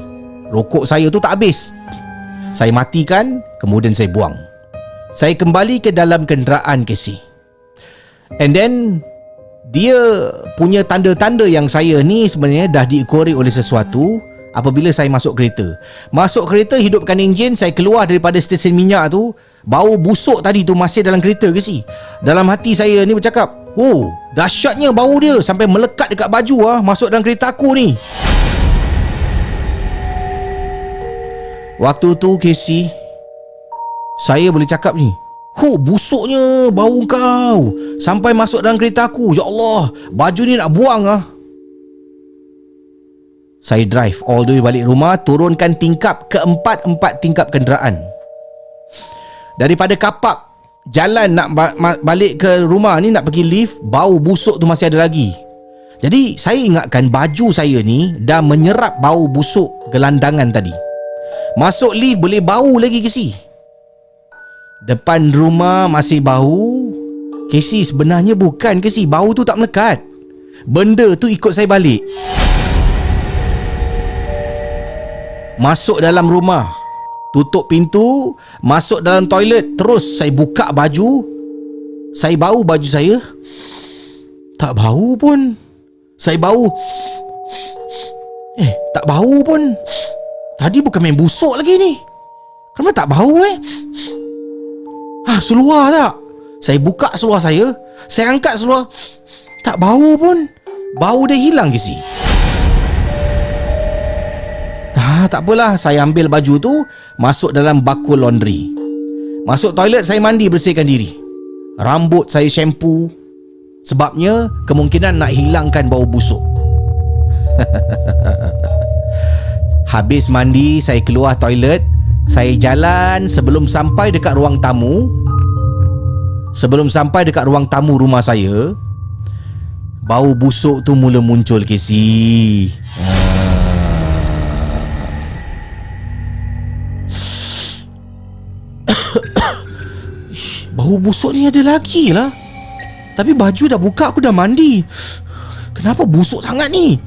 Rokok saya tu tak habis. Saya matikan, kemudian saya buang. Saya kembali ke dalam kenderaan Casey. And then dia punya tanda-tanda yang saya ni sebenarnya dah diikori oleh sesuatu. Apabila saya masuk kereta, hidupkan enjin, saya keluar daripada stesen minyak tu, bau busuk tadi tu masih dalam kereta ke si? Dalam hati saya ni bercakap, oh, dahsyatnya bau dia sampai melekat dekat baju masuk dalam kereta aku ni. Waktu tu Casey, saya boleh cakap ni, busuknya bau kau sampai masuk dalam kereta aku. Ya Allah, baju ni nak buang Saya drive all the way balik rumah, turunkan tingkap keempat tingkap kenderaan. Daripada kapak jalan nak balik ke rumah ni, nak pergi lift, bau busuk tu masih ada lagi. Jadi saya ingatkan baju saya ni dah menyerap bau busuk gelandangan tadi. Masuk lift boleh bau lagi Casey. Depan rumah masih bau. Casey, sebenarnya bukan Casey, bau tu tak melekat. Benda tu ikut saya balik. Masuk dalam rumah, tutup pintu, masuk dalam toilet, terus saya buka baju. Saya bau baju saya, tak bau pun. Saya bau, tak bau pun. Tadi bukan main busuk lagi ni, kenapa tak bau seluar tak? Saya buka seluar saya angkat seluar, tak bau pun. Bau dia hilang ke si? Tak apalah, saya ambil baju tu, masuk dalam bakul laundry. Masuk toilet, saya mandi, bersihkan diri. Rambut saya shampoo, sebabnya kemungkinan nak hilangkan bau busuk. Habis mandi, saya keluar toilet. Saya jalan sebelum sampai dekat ruang tamu. Sebelum sampai dekat ruang tamu rumah saya, bau busuk tu mula muncul Casey. Bau busuk ni ada lagi lah. Tapi baju dah buka, aku dah mandi. Kenapa busuk sangat ni?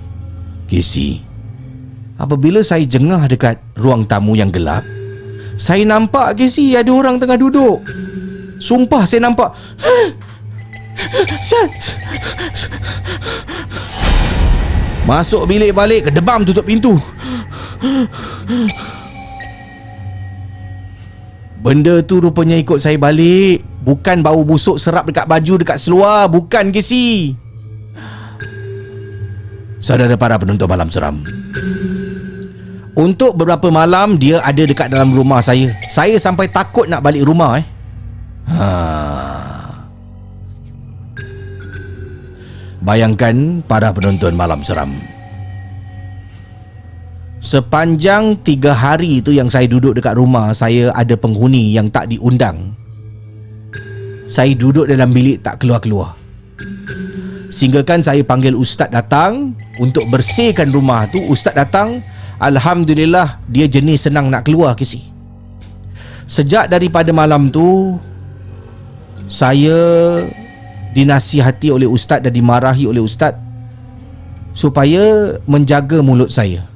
Casey, apabila saya jengah dekat ruang tamu yang gelap, saya nampak Casey, ada orang tengah duduk. Sumpah saya nampak. Masuk bilik balik, kedebam tutup pintu. Benda tu rupanya ikut saya balik. Bukan bau busuk serap dekat baju, dekat seluar. Bukan Casey. Saudara para penonton Malam Seram, untuk beberapa malam dia ada dekat dalam rumah saya. Saya sampai takut nak balik rumah Bayangkan para penonton Malam Seram, sepanjang 3 hari tu yang saya duduk dekat rumah, saya ada penghuni yang tak diundang. Saya duduk dalam bilik tak keluar-keluar. Sehinggakan saya panggil ustaz datang untuk bersihkan rumah tu. Ustaz datang, alhamdulillah dia jenis senang nak keluar Casey. Sejak daripada malam tu, saya dinasihati oleh ustaz dan dimarahi oleh ustaz supaya menjaga mulut saya.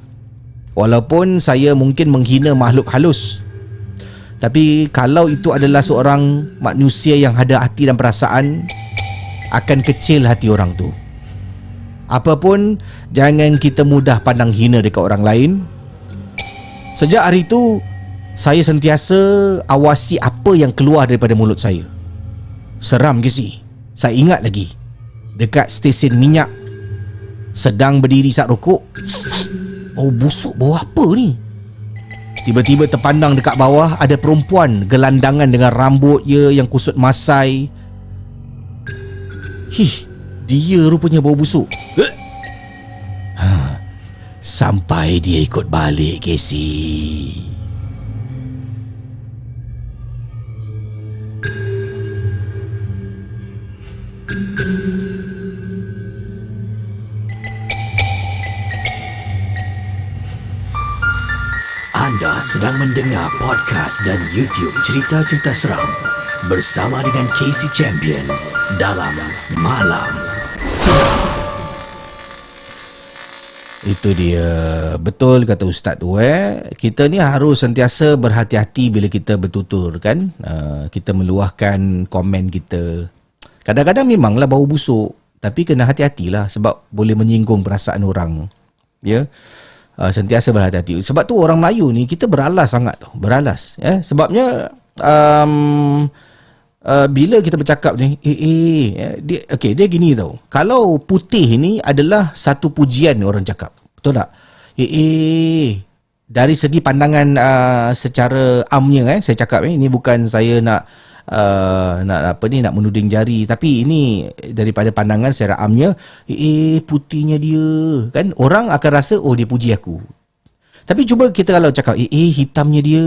Walaupun saya mungkin menghina makhluk halus, tapi kalau itu adalah seorang manusia yang ada hati dan perasaan, akan kecil hati orang tu. Apapun, jangan kita mudah pandang hina dekat orang lain. Sejak hari itu, saya sentiasa awasi apa yang keluar daripada mulut saya. Seram ke si? Saya ingat lagi, dekat stesen minyak, sedang berdiri sat rokok, bau busuk, bau apa ni? Tiba-tiba terpandang dekat bawah, ada perempuan gelandangan dengan rambutnya yang kusut masai. Dia rupanya bau busuk. Sampai dia ikut balik Casey. Anda sedang mendengar podcast dan YouTube cerita-cerita seram bersama dengan Casey Champion dalam Malam Seram. Itu dia. Betul kata ustaz tu kita ni harus sentiasa berhati-hati bila kita bertutur kan. Kita meluahkan komen kita. Kadang-kadang memanglah bau busuk, Tapi kena hati-hatilah sebab boleh menyinggung perasaan orang. Ya. Sentiasa berhati-hati. Sebab tu orang Melayu ni kita beralas sangat tau. Beralas. Sebabnya bila kita bercakap ni dia gini tau. Kalau putih ni adalah satu pujian orang cakap. Betul tak? Dari segi pandangan secara amnya saya cakap ini bukan saya nak menuding jari, tapi ini daripada pandangan secara amnya, putihnya dia kan, orang akan rasa dia puji aku. Tapi cuba kita kalau cakap hitamnya dia,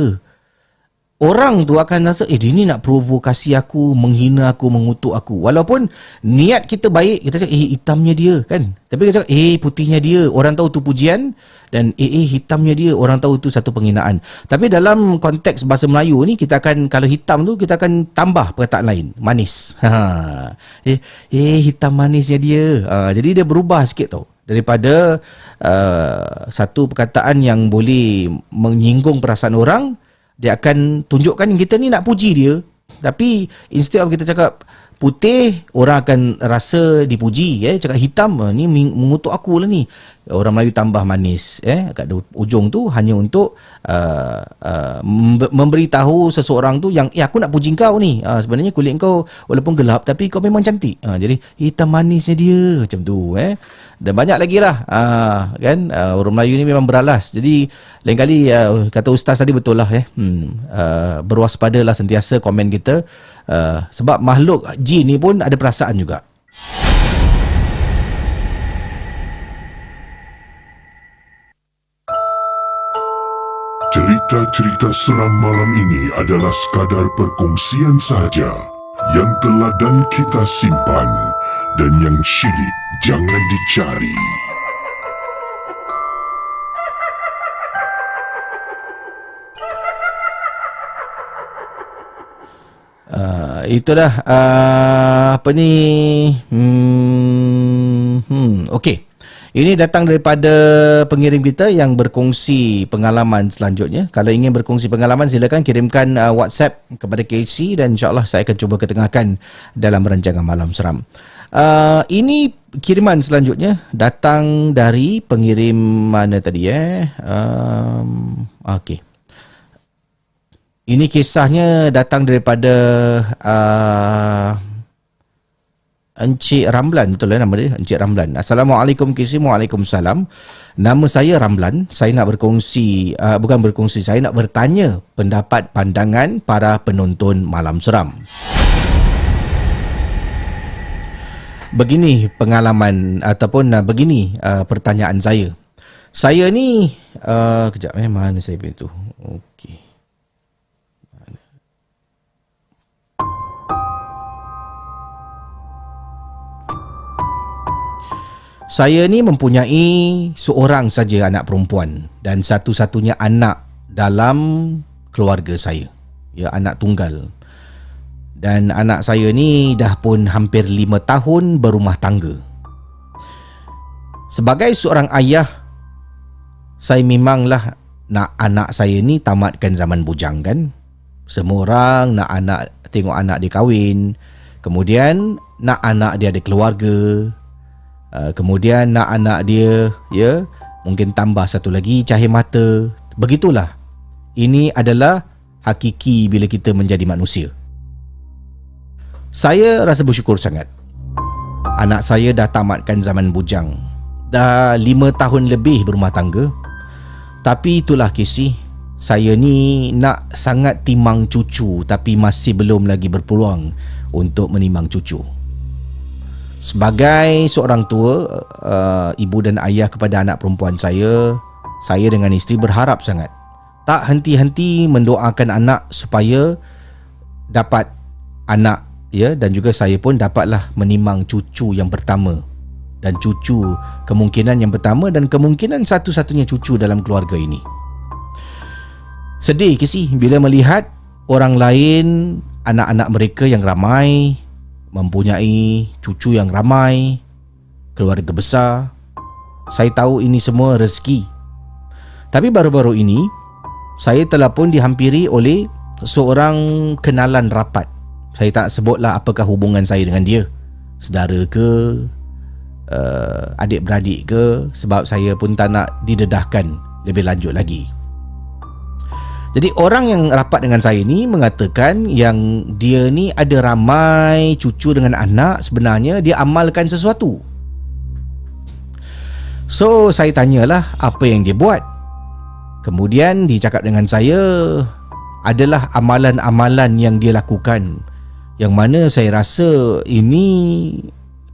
orang tu akan rasa dia ni nak provokasi aku, menghina aku, mengutuk aku. Walaupun niat kita baik, kita cakap hitamnya dia kan. Tapi kita cakap putihnya dia, orang tahu tu pujian, dan hitamnya dia, orang tahu tu satu penghinaan. Tapi dalam konteks bahasa Melayu ni, kita akan, kalau hitam tu kita akan tambah perkataan lain, manis. Hitam manisnya dia. Jadi dia berubah sikit tau. Daripada satu perkataan yang boleh menyinggung perasaan orang, dia akan tunjukkan kita ni nak puji dia. Tapi instead of kita cakap putih, orang akan rasa dipuji. Cakap hitam, ni mengutuk aku lah ni. Orang Melayu tambah manis. Kat ujung tu hanya untuk memberitahu seseorang tu yang aku nak puji kau ni. Sebenarnya kulit kau walaupun gelap tapi kau memang cantik. Jadi hitam manisnya dia, macam tu. Dan banyak lagi lah kan. Orang Melayu ni memang beralas. Jadi lain kali kata ustaz tadi betul lah. Berwaspadalah sentiasa komen kita. Sebab makhluk jin ni pun ada perasaan juga. Cerita-cerita seram malam ini adalah sekadar perkongsian sahaja yang telah dan kita simpan, dan yang syilid jangan dicari. Itulah apa ni. Okey. Ini datang daripada pengirim kita yang berkongsi pengalaman selanjutnya. Kalau ingin berkongsi pengalaman, silakan kirimkan WhatsApp kepada KC dan insyaAllah saya akan cuba ketengahkan dalam rancangan Malam Seram. Ini kiriman selanjutnya datang dari pengirim mana tadi okey. Ini kisahnya datang daripada Encik Ramlan, betul lah nama dia, Encik Ramlan. Assalamualaikum KC. Waalaikumsalam. Nama saya Ramlan. Saya nak berkongsi, saya nak bertanya pendapat pandangan para penonton Malam Seram. Begini pengalaman ataupun begini pertanyaan saya. Saya ni kejap mana saya punya tu. Okey. Saya ni mempunyai seorang saja anak perempuan dan satu-satunya anak dalam keluarga saya. Ya, anak tunggal. Dan anak saya ni dah pun hampir 5 tahun berumah tangga. Sebagai seorang ayah, saya memanglah nak anak saya ni tamatkan zaman bujang kan. Semua orang nak tengok anak dia kahwin. Kemudian nak anak dia ada keluarga. Kemudian nak anak dia mungkin tambah satu lagi cahaya mata. Begitulah. Ini adalah hakiki bila kita menjadi manusia. Saya rasa bersyukur sangat. Anak saya dah tamatkan zaman bujang. Dah 5 tahun lebih berumah tangga. Tapi itulah kisah. Saya ni nak sangat timang cucu tapi masih belum lagi berpeluang untuk menimang cucu. Sebagai seorang tua, ibu dan ayah kepada anak perempuan saya dengan isteri berharap sangat. Tak henti-henti mendoakan anak supaya dapat anak dan juga saya pun dapatlah menimang cucu yang pertama. Dan cucu kemungkinan yang pertama dan kemungkinan satu-satunya cucu dalam keluarga ini. Sedih ke sih bila melihat orang lain, anak-anak mereka yang ramai, mempunyai cucu yang ramai, keluarga besar. Saya tahu ini semua rezeki. Tapi baru-baru ini saya telah pun dihampiri oleh seorang kenalan rapat. Saya tak sebutlah apakah hubungan saya dengan dia, saudara ke adik-beradik ke, sebab saya pun tak nak didedahkan lebih lanjut lagi. Jadi orang yang rapat dengan saya ni mengatakan yang dia ni ada ramai cucu dengan anak, sebenarnya dia amalkan sesuatu. So saya tanyalah apa yang dia buat. Kemudian dia cakap dengan saya adalah amalan-amalan yang dia lakukan, yang mana saya rasa ini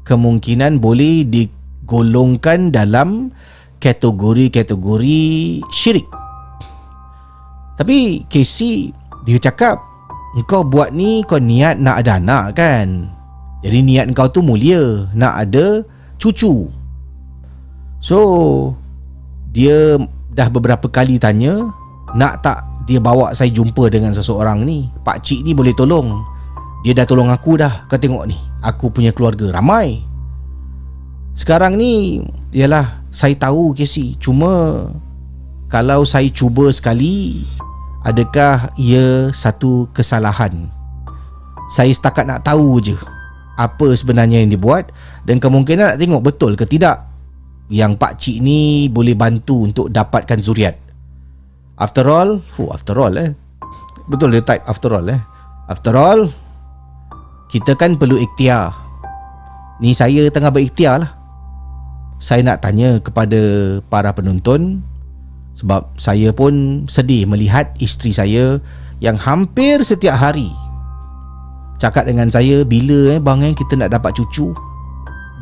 kemungkinan boleh digolongkan dalam kategori-kategori syirik. Tapi Casey, dia cakap, engkau buat ni kau niat nak ada anak kan? Jadi niat engkau tu mulia, nak ada cucu. So dia dah beberapa kali tanya, nak tak dia bawa saya jumpa dengan seseorang ni, pakcik ni boleh tolong. Dia dah tolong aku dah. Kau tengok ni, aku punya keluarga ramai. Sekarang ni, yalah, saya tahu Casey, cuma kalau saya cuba sekali, adakah ia satu kesalahan? Saya setakat nak tahu je apa sebenarnya yang dibuat, dan kemungkinan nak tengok betul ke tidak yang pakcik ni boleh bantu untuk dapatkan zuriat. After all, betul dia type after all, kita kan perlu ikhtiar. Ni saya tengah berikhtiar lah. Saya nak tanya kepada para penonton, sebab saya pun sedih melihat isteri saya yang hampir setiap hari cakap dengan saya, bila bang kita nak dapat cucu?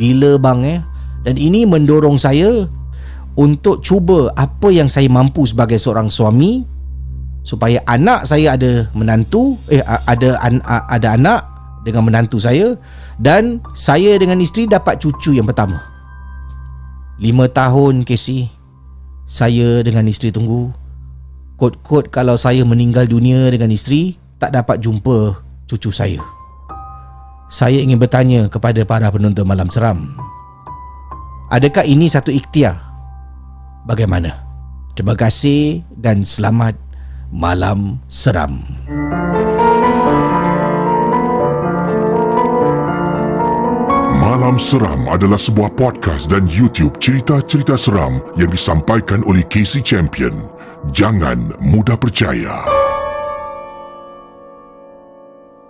Bila bang Dan ini mendorong saya untuk cuba apa yang saya mampu sebagai seorang suami, supaya anak saya ada menantu, ada anak dengan menantu saya, dan saya dengan isteri dapat cucu yang pertama. 5 tahun Casey, saya dengan isteri tunggu. Kod-kod kalau saya meninggal dunia dengan isteri, tak dapat jumpa cucu saya. Saya ingin bertanya kepada para penonton Malam Seram, adakah ini satu ikhtiar? Bagaimana? Terima kasih dan selamat Malam Seram. Malam Seram adalah sebuah podcast dan YouTube cerita-cerita seram yang disampaikan oleh Casey Champion. Jangan mudah percaya.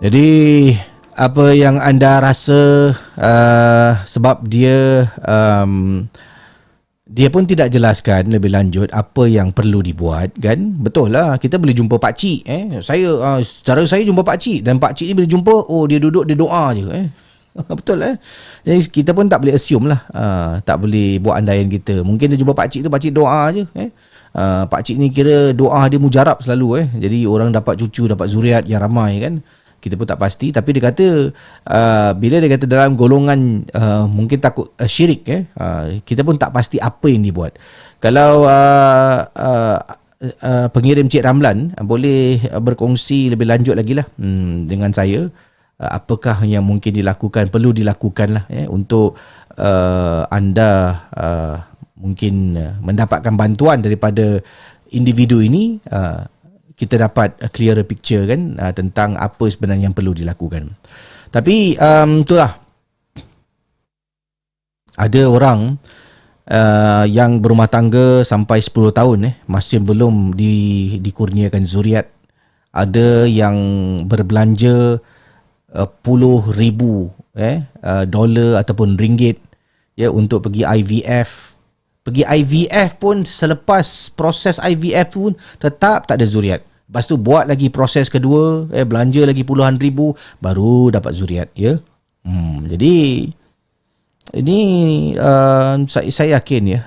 Jadi, apa yang anda rasa, sebab dia pun tidak jelaskan lebih lanjut apa yang perlu dibuat, kan? Betul lah, kita boleh jumpa pakcik. Cara saya jumpa pakcik, dan pakcik ni bila jumpa, dia duduk, dia doa je. Betul lah. Jadi kita pun tak boleh assume lah, tak boleh buat andaian kita. Mungkin dia jumpa pakcik tu, pakcik doa je. Pakcik ni kira doa dia mujarab selalu. Jadi orang dapat cucu, dapat zuriat yang ramai, kan? Kita pun tak pasti. Tapi dia kata, bila dia kata dalam golongan mungkin takut syirik, kita pun tak pasti apa yang dibuat. Kalau pengirim Cik Ramlan boleh berkongsi lebih lanjut lagi lah dengan saya, apakah yang mungkin dilakukan, perlu dilakukan lah untuk anda mungkin mendapatkan bantuan daripada individu ini, kita dapat a clearer picture, kan, tentang apa sebenarnya yang perlu dilakukan. Tapi itulah, ada orang yang berumah tangga sampai 10 tahun masih belum dikurniakan zuriat. Ada yang berbelanja puluh ribu dolar ataupun ringgit untuk pergi IVF. Pergi IVF pun, selepas proses IVF pun tetap tak ada zuriat. Lepas tu buat lagi proses kedua, belanja lagi puluhan ribu, baru dapat zuriat. Jadi ini saya yakin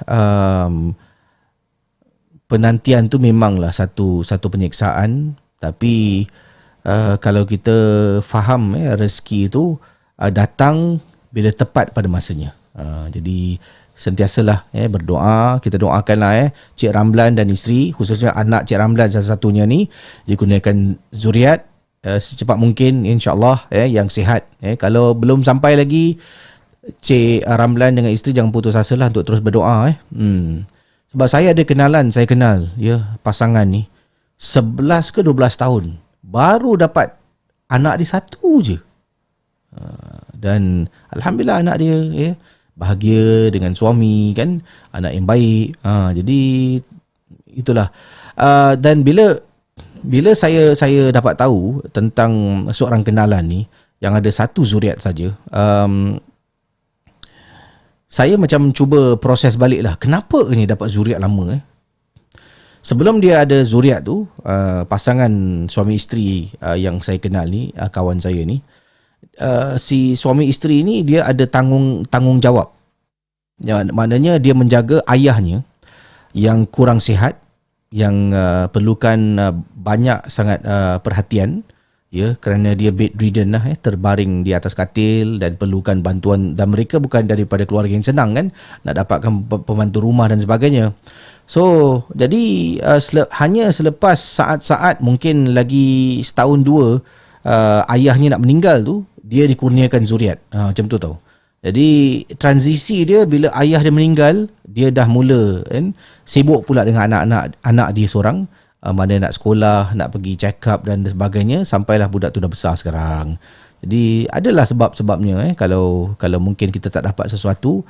penantian tu memanglah satu penyiksaan. Tapi kalau kita faham rezeki itu datang bila tepat pada masanya. Jadi sentiasalah berdoa. Kita doakanlah Cik Ramlan dan isteri, khususnya anak Cik Ramlan satu-satunya ni, dikurniakan zuriat secepat mungkin, insya-Allah yang sihat. Kalau belum sampai lagi, Cik Ramlan dengan isteri jangan putus asa lah untuk terus berdoa. Sebab saya ada kenalan, saya kenal pasangan ni 11 ke 12 tahun baru dapat anak dia satu je. Dan alhamdulillah anak dia bahagia dengan suami kan, anak yang baik. Jadi itulah. Dan bila saya dapat tahu tentang seorang kenalan ni yang ada satu zuriat saja, saya macam cuba proses balik lah, kenapa ni dapat zuriat lama. Sebelum dia ada zuriat tu, pasangan suami isteri yang saya kenal ni, kawan saya ni, si suami isteri ni dia ada tanggungjawab. Ya, maknanya dia menjaga ayahnya yang kurang sihat, yang perlukan banyak sangat perhatian, ya, kerana dia bedridden lah, terbaring di atas katil dan perlukan bantuan, dan mereka bukan daripada keluarga yang senang kan, nak dapatkan pembantu rumah dan sebagainya. So jadi hanya selepas saat-saat mungkin lagi setahun dua ayahnya nak meninggal tu, dia dikurniakan zuriat. Macam tu tau. Jadi transisi dia bila ayah dia meninggal, dia dah mula kan, sibuk pula dengan anak dia seorang, mana nak sekolah, nak pergi check up dan sebagainya, sampailah budak tu dah besar sekarang. Jadi adalah sebab-sebabnya kalau mungkin kita tak dapat sesuatu.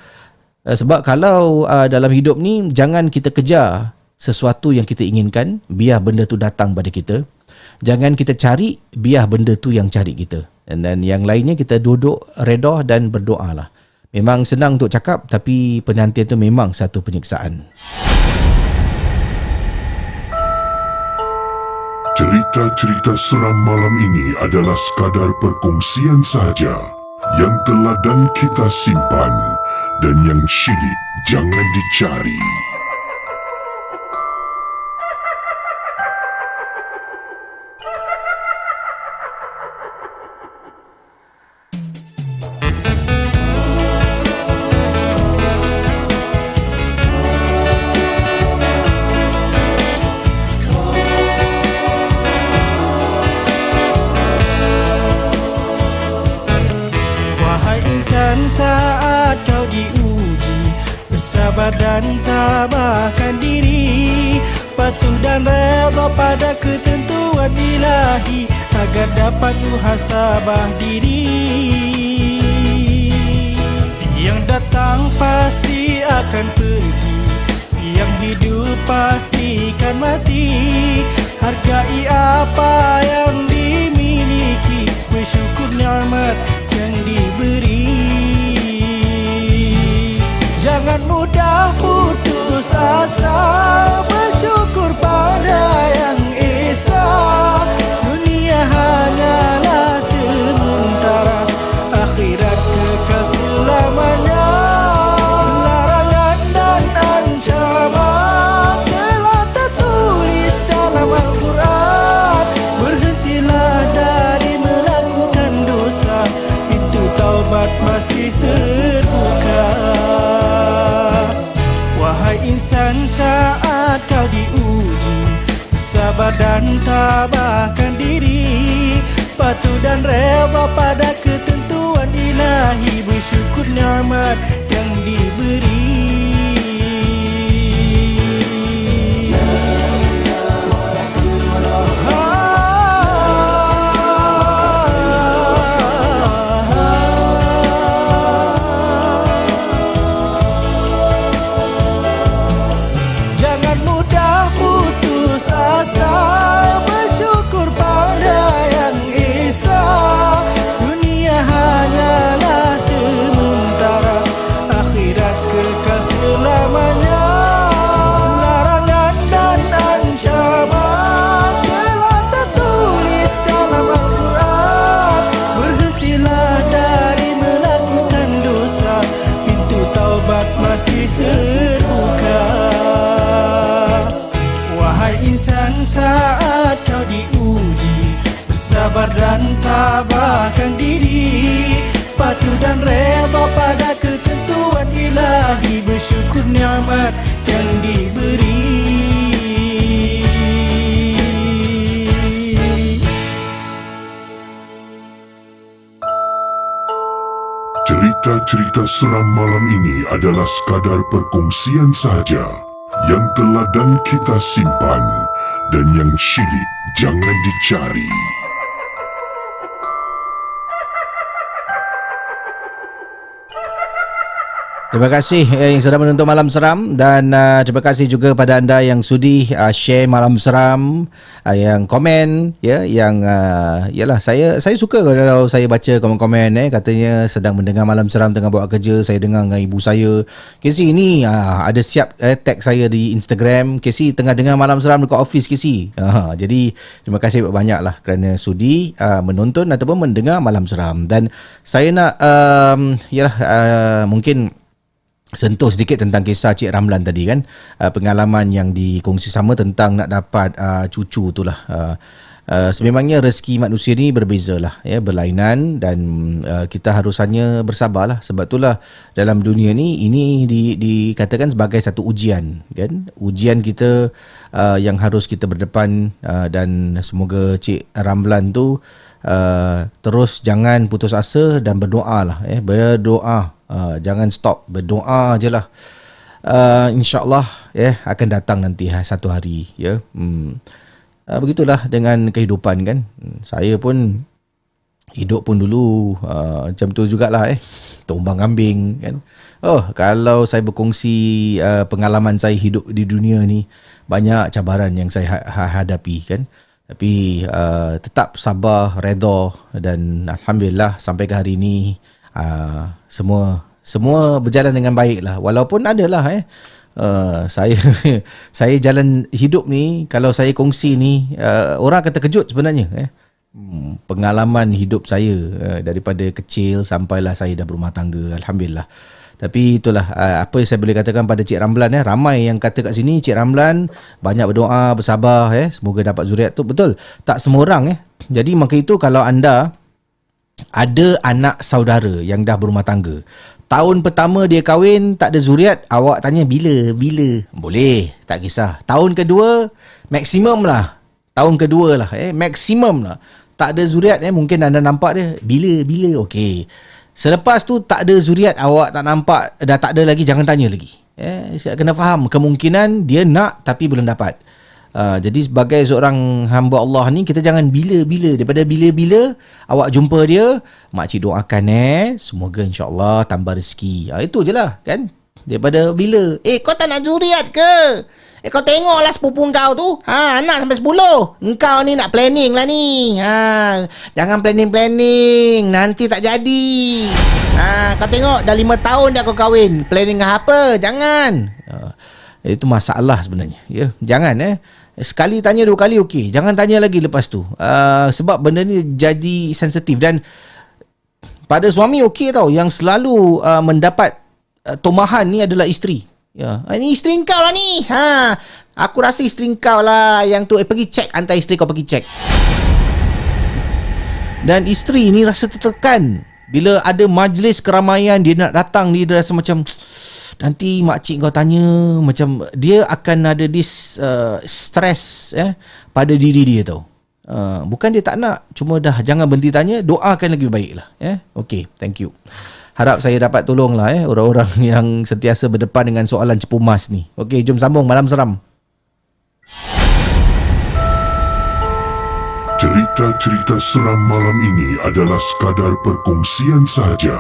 Sebab kalau dalam hidup ni, jangan kita kejar sesuatu yang kita inginkan, biar benda tu datang pada kita. Jangan kita cari, biar benda tu yang cari kita. Dan yang lainnya kita duduk redha dan berdoa lah. Memang senang untuk cakap, tapi penantian tu memang satu penyiksaan. Cerita-cerita seram malam ini adalah sekadar perkongsian sahaja yang teladan kita simpan dan yang syilid jangan dicari. Saat kau diuji, bersabar dan tabahkan diri, patuh dan redha pada ketentuan ilahi, agar dapat muhasabah diri. Yang datang pasti akan pergi, yang hidup pastikan mati. Hargai apa yang dimiliki, bersyukur nikmat yang diberi. Jangan mudah putus asa, bersyukur pada yang esa. Dunia hanyalah sementara, akhirat kekal selamanya. Larangan dan ancaman telah tertulis dalam Al-Quran. Berhentilah dari melakukan dosa, pintu taubat masih terbuka. Wahai insan, saat kau diuji, sabar dan tabahkan diri, patuh dan redha pada ketentuan ilahi, bersyukur nikmat yang diberi. Sabar dan tabahkan diri, patuh dan redha pada ketentuan ilahi, bersyukur nikmat yang diberi. Cerita-cerita seram malam ini adalah sekadar perkongsian sahaja yang teladan kita simpan dan yang syilid jangan dicari. Terima kasih yang sudah menonton Malam Seram dan terima kasih juga pada anda yang sudi share Malam Seram, yang komen ya, yang yalah saya suka kalau saya baca komen-komen katanya sedang mendengar Malam Seram tengah buat kerja, saya dengar dengan ibu saya. Casey ni ada siap tag saya di Instagram, Casey tengah dengar Malam Seram dekat office Casey. Jadi terima kasih banyaklah kerana sudi menonton ataupun mendengar Malam Seram. Dan saya nak mungkin sentuh sedikit tentang kisah Cik Ramlan tadi kan, pengalaman yang dikongsi sama tentang nak dapat cucu itulah. Sememangnya rezeki manusia ni berbeza lah ya, berlainan, dan kita harus hanya bersabarlah. Sebab itulah dalam dunia ni ini dikatakan sebagai satu ujian kan, ujian kita yang harus kita berdepan, dan semoga Cik Ramlan tu terus jangan putus asa dan berdoa lah berdoa. Jangan stop, berdoa je lah. InsyaAllah akan datang nanti satu hari ya. Begitulah dengan kehidupan kan. Saya pun hidup pun dulu macam tu jugalah tumbang kambing kan. Kalau saya berkongsi pengalaman saya hidup di dunia ni, banyak cabaran yang saya hadapi kan. Tapi tetap sabar, redha, dan alhamdulillah sampai ke hari ini semua berjalan dengan baik lah. Walaupun adalah saya jalan hidup ni, kalau saya kongsi ni orang akan terkejut sebenarnya pengalaman hidup saya daripada kecil sampailah saya dah berumah tangga, alhamdulillah. Tapi itulah apa yang saya boleh katakan pada Cik Ramlan. Ramai yang kata kat sini Cik Ramlan banyak berdoa, bersabar semoga dapat zuriat tu. Betul, tak semua orang Jadi maka itu kalau anda ada anak saudara yang dah berumah tangga, tahun pertama dia kahwin tak ada zuriat, awak tanya bila? Boleh, tak kisah. Tahun kedua maksimum lah, maksimum lah tak ada zuriat mungkin anda nampak dia bila okey. Selepas tu tak ada zuriat, awak tak nampak, dah tak ada lagi, jangan tanya lagi. Saya kena faham kemungkinan dia nak tapi belum dapat. Jadi sebagai seorang hamba Allah ni, kita jangan bila-bila. Daripada bila-bila awak jumpa dia, makcik doakan semoga insyaAllah tambah rezeki. Itu je lah kan. Daripada bila kau tak nak zuriat ke? Kau tengoklah sepupu kau tu, anak sampai 10. Engkau ni nak planning lah ni. Jangan planning, nanti tak jadi. Kau tengok dah 5 tahun dah kau kahwin, planning apa? Jangan. Itu masalah sebenarnya ya. Jangan sekali tanya 2 kali okey, jangan tanya lagi lepas tu. Sebab benda ni jadi sensitif. Dan pada suami okey tau, yang selalu mendapat tomahan ni adalah isteri. Ya, ini isteri kau lah ni. Aku rasa isteri kau lah yang tu. Pergi cek, hantar isteri kau pergi cek. Dan isteri ni rasa tertekan bila ada majlis keramaian, dia nak datang, dia rasa macam nanti makcik kau tanya, macam dia akan ada this stress pada diri dia tau. Bukan dia tak nak, cuma dah jangan berhenti tanya, doakan lagi baik lah. Okay, thank you. Harap saya dapat tolong lah orang-orang yang sentiasa berdepan dengan soalan cepu mas ni. Okay, jom sambung Malam Seram. Cerita-cerita seram malam ini adalah sekadar perkongsian sahaja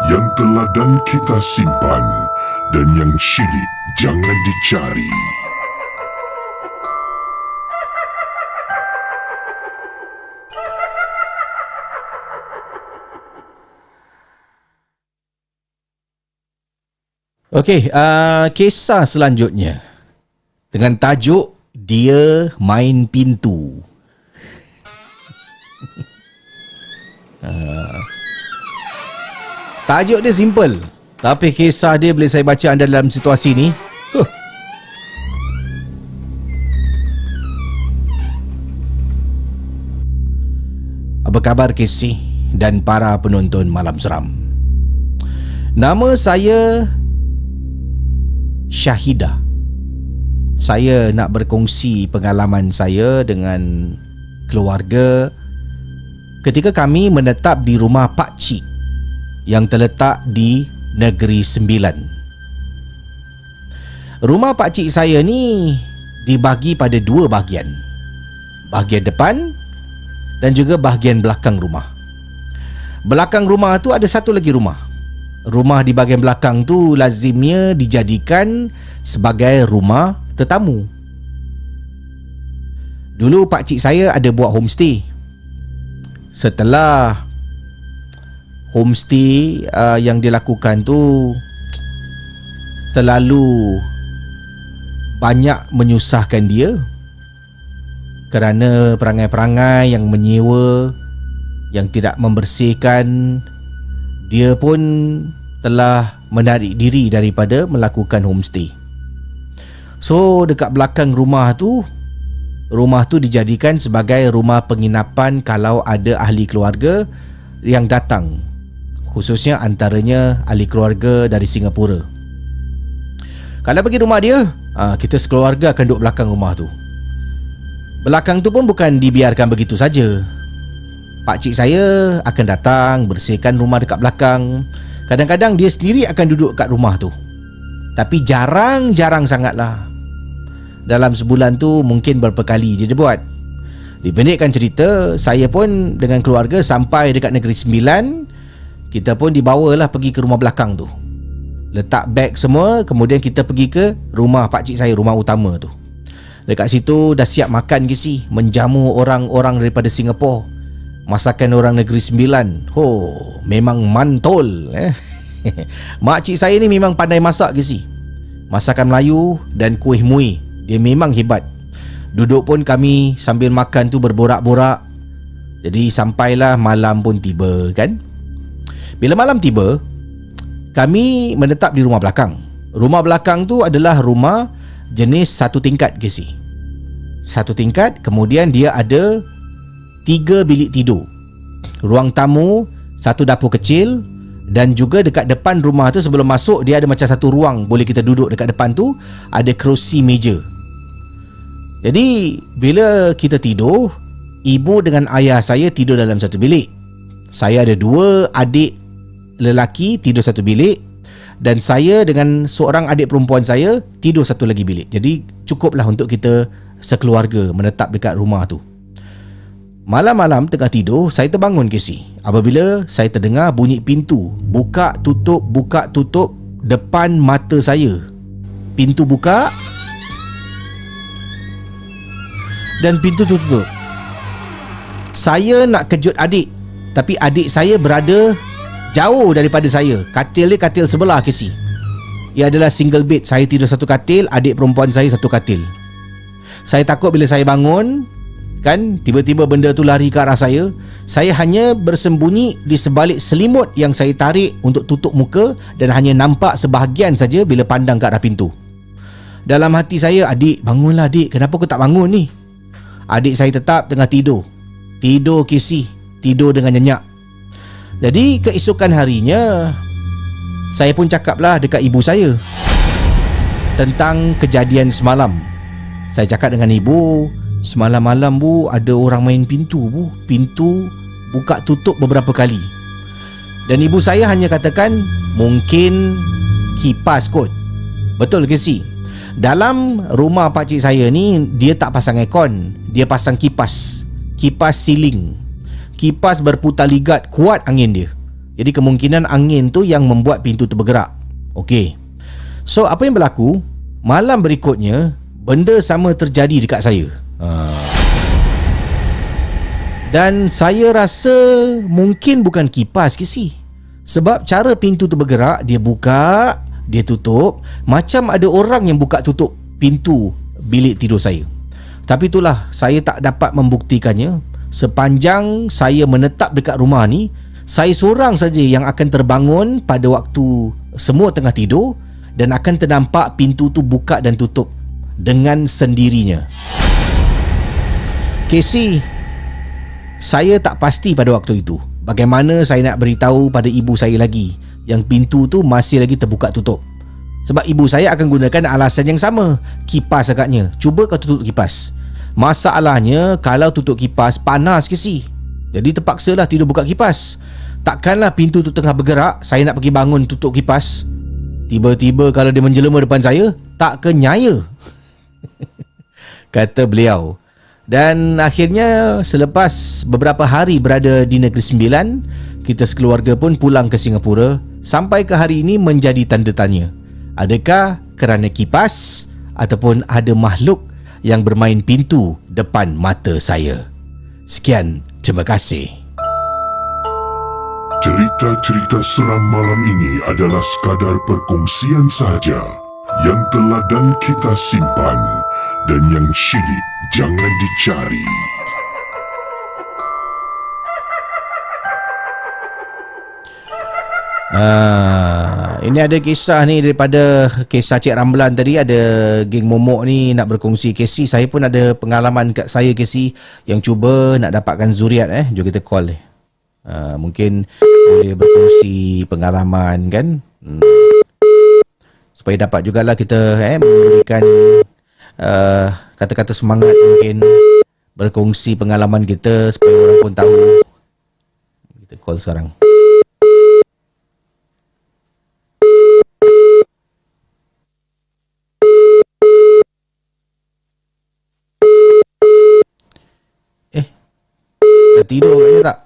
yang telah dan kita simpan, dan yang syilid jangan dicari. Okey, kisah selanjutnya dengan tajuk Dia Main Pintu. Tajuk dia simple, tapi kisah dia boleh saya baca anda dalam situasi ni. Apa khabar Casey dan para penonton Malam Seram? Nama saya Syahidah. Saya nak berkongsi pengalaman saya dengan keluarga ketika kami menetap di rumah Pak Cik yang terletak di Negeri Sembilan. Rumah Pak Cik saya ni dibagi pada 2 bahagian. Bahagian depan dan juga bahagian belakang rumah. Belakang rumah tu ada satu lagi rumah. rumah di bahagian belakang tu lazimnya dijadikan sebagai rumah tetamu. Dulu pakcik saya ada buat homestay. Setelah homestay yang dilakukan tu terlalu banyak menyusahkan dia, kerana perangai-perangai yang menyewa, yang tidak membersihkan, dia pun telah menarik diri daripada melakukan homestay. So dekat belakang rumah tu dijadikan sebagai rumah penginapan kalau ada ahli keluarga yang datang, khususnya antaranya ahli keluarga dari Singapura. Kalau pergi rumah dia, kita sekeluarga akan duduk belakang rumah tu. Belakang tu pun bukan dibiarkan begitu saja. Pakcik saya akan datang bersihkan rumah dekat belakang. Kadang-kadang dia sendiri akan duduk kat rumah tu, tapi jarang-jarang sangatlah. Dalam sebulan tu mungkin berapa kali je dia buat. Dipendekkan cerita, saya pun dengan keluarga sampai dekat Negeri Sembilan, kita pun dibawalah pergi ke rumah belakang tu. Letak beg semua, kemudian kita pergi ke rumah pakcik saya, rumah utama tu. Dekat situ dah siap makan ke si, menjamu orang-orang daripada Singapura. Masakan orang Negeri Sembilan, memang mantul. Makcik saya ni memang pandai masak ke si. Masakan Melayu dan kuih muih, dia memang hebat. Duduk pun kami sambil makan tu berborak-borak. Jadi sampailah malam pun tiba kan. Bila malam tiba, kami menetap di rumah belakang. Rumah belakang tu adalah rumah jenis satu tingkat ke si. Satu tingkat, kemudian dia ada 3 bilik tidur, ruang tamu, satu dapur kecil, dan juga dekat depan rumah tu sebelum masuk dia ada macam satu ruang boleh kita duduk. Dekat depan tu ada kerusi meja. Jadi bila kita tidur, ibu dengan ayah saya tidur dalam satu bilik. Saya ada 2 adik lelaki tidur satu bilik, dan saya dengan seorang adik perempuan saya tidur satu lagi bilik. Jadi cukuplah untuk kita sekeluarga menetap dekat rumah tu. Malam-malam tengah tidur, saya terbangun ke si apabila saya terdengar bunyi pintu buka tutup depan mata saya. Pintu buka dan pintu tutup. Saya nak kejut adik, tapi adik saya berada jauh daripada saya. Katil dia katil sebelah ke si. Ia adalah single bed. Saya tidur satu katil, adik perempuan saya satu katil. Saya takut bila saya bangun kan, tiba-tiba benda tu lari ke arah saya. Saya hanya bersembunyi di sebalik selimut yang saya tarik untuk tutup muka, dan hanya nampak sebahagian saja bila pandang ke arah pintu. Dalam hati saya, adik, bangunlah adik, kenapa kau tak bangun ni? Adik saya tetap tengah tidur. Tidur kisi, tidur dengan nyenyak. Jadi keesokan harinya, saya pun cakaplah dekat ibu saya tentang kejadian semalam. Saya cakap dengan ibu, semalam malam bu, ada orang main pintu bu. Pintu buka tutup beberapa kali. Dan ibu saya hanya katakan, mungkin kipas kot. Betul ke si? Dalam rumah pakcik saya ni, dia tak pasang aircon, dia pasang kipas. Kipas siling. Kipas berputar ligat, kuat angin dia. Jadi kemungkinan angin tu yang membuat pintu tu bergerak. Okey. So apa yang berlaku? Malam berikutnya, benda sama terjadi dekat saya. Dan saya rasa mungkin bukan kipas ke si. Sebab cara pintu tu bergerak, dia buka, dia tutup, macam ada orang yang buka tutup pintu bilik tidur saya. Tapi itulah, saya tak dapat membuktikannya. Sepanjang saya menetap dekat rumah ni, saya seorang saja yang akan terbangun pada waktu semua tengah tidur, dan akan ternampak pintu tu buka dan tutup dengan sendirinya. Casey, saya tak pasti pada waktu itu bagaimana saya nak beritahu pada ibu saya lagi yang pintu tu masih lagi terbuka tutup. Sebab ibu saya akan gunakan alasan yang sama, kipas agaknya. Cuba kau tutup kipas. Masalahnya kalau tutup kipas panas ke si. Jadi terpaksalah tidur buka kipas. Takkanlah pintu tu tengah bergerak, saya nak pergi bangun tutup kipas, tiba-tiba kalau dia menjelma depan saya, tak kenyaya. Kata beliau. Dan akhirnya selepas beberapa hari berada di Negeri Sembilan, kita sekeluarga pun pulang ke Singapura. Sampai ke hari ini menjadi tanda tanya. Adakah kerana kipas ataupun ada makhluk yang bermain pintu depan mata saya? Sekian, terima kasih. Cerita-cerita seram malam ini adalah sekadar perkongsian sahaja yang telah dan kita simpan, dan yang syilid jangan dicari. Ini ada kisah ni daripada kisah Cik Ramlan tadi. Ada geng momok ni nak berkongsi Casey. Saya pun ada pengalaman kat saya Casey yang cuba nak dapatkan zuriat. Jom kita call mungkin boleh berkongsi pengalaman kan, supaya dapat jugalah kita memberikan kata-kata semangat, mungkin berkongsi pengalaman kita supaya orang pun tahu. Kita call sekarang. Dah tidur katnya tak?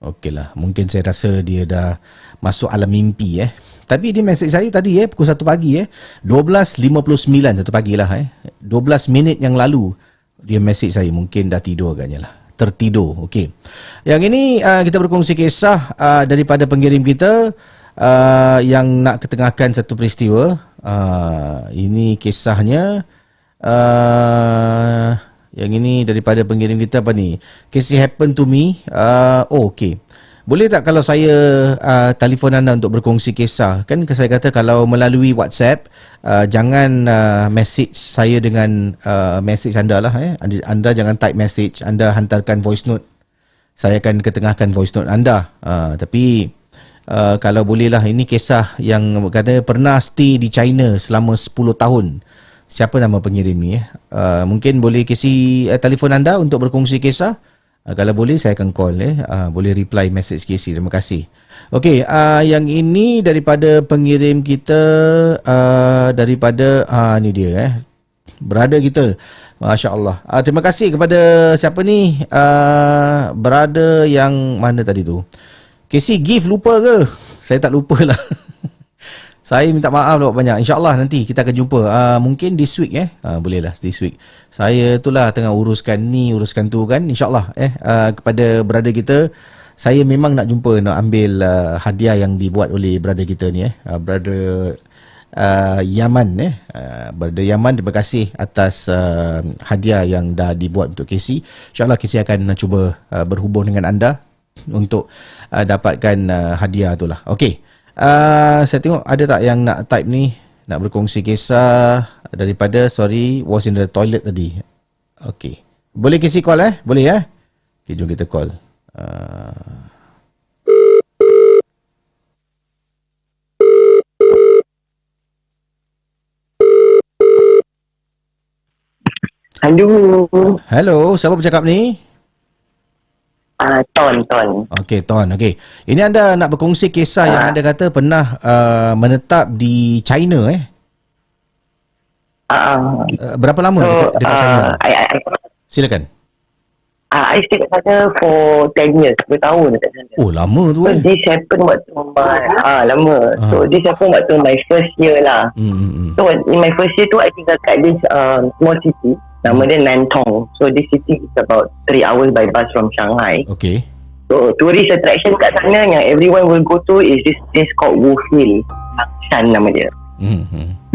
Okeylah, mungkin saya rasa dia dah masuk alam mimpi Tapi dia mesej saya tadi pukul 1 pagi 12.59 1 pagi lah 12 minit yang lalu dia mesej saya. Mungkin dah tidur agaknya lah, tertidur. Okey. Yang ini kita berkongsi kisah daripada pengirim kita yang nak ketengahkan satu peristiwa. Ini kisahnya yang ini daripada pengirim kita. Apa ni? Case happen to me. Okey. Boleh tak kalau saya telefon anda untuk berkongsi kisah? Kan saya kata kalau melalui WhatsApp, jangan message saya dengan message anda lah. Anda jangan type message, anda hantarkan voice note. Saya akan ketengahkan voice note anda. Tapi kalau bolehlah, ini kisah yang kata pernah stay di China selama 10 tahun. Siapa nama pengirim ni? Mungkin boleh kasi telefon anda untuk berkongsi kisah. Kalau boleh saya akan call. Boleh reply message Casey. Terima kasih. Okey, yang ini daripada pengirim kita, daripada ni dia brother kita. Masya Allah. Terima kasih kepada siapa ni? Brother yang mana tadi tu? Casey, gift lupa ke? Saya tak lupa lah. Saya minta maaf lah banyak. InsyaAllah nanti kita akan jumpa. Mungkin this week boleh lah this week. Saya tu lah tengah uruskan ni, uruskan tu kan. InsyaAllah kepada brother kita, saya memang nak jumpa, nak ambil hadiah yang dibuat oleh brother kita ni. Brother Yaman. Brother Yaman, terima kasih atas hadiah yang dah dibuat untuk Casey. InsyaAllah Casey akan cuba berhubung dengan anda untuk dapatkan hadiah tu lah. Okey. Saya tengok ada tak yang nak type ni, nak berkongsi kisah daripada was in the toilet tadi. Okey. Boleh kisi call Boleh Okey, jom kita call. Hello, siapa bercakap ni? Ton. Okey, Ton. Okey. Ini anda nak berkongsi kisah yang anda kata pernah menetap di China berapa lama dekat China? Silakan. I stay kat sana for 10 years, 10 tahun dekat sana. Oh, lama tu This happened waktu lama. So this happened waktu my first year lah. So in my first year tu I tinggal kat this small city. Nama dia Nantong. So this city is about 3 hours by bus from Shanghai. Okay. So tourist attraction kat sana yang everyone will go to is this place called Wu Hill. Shan nama dia.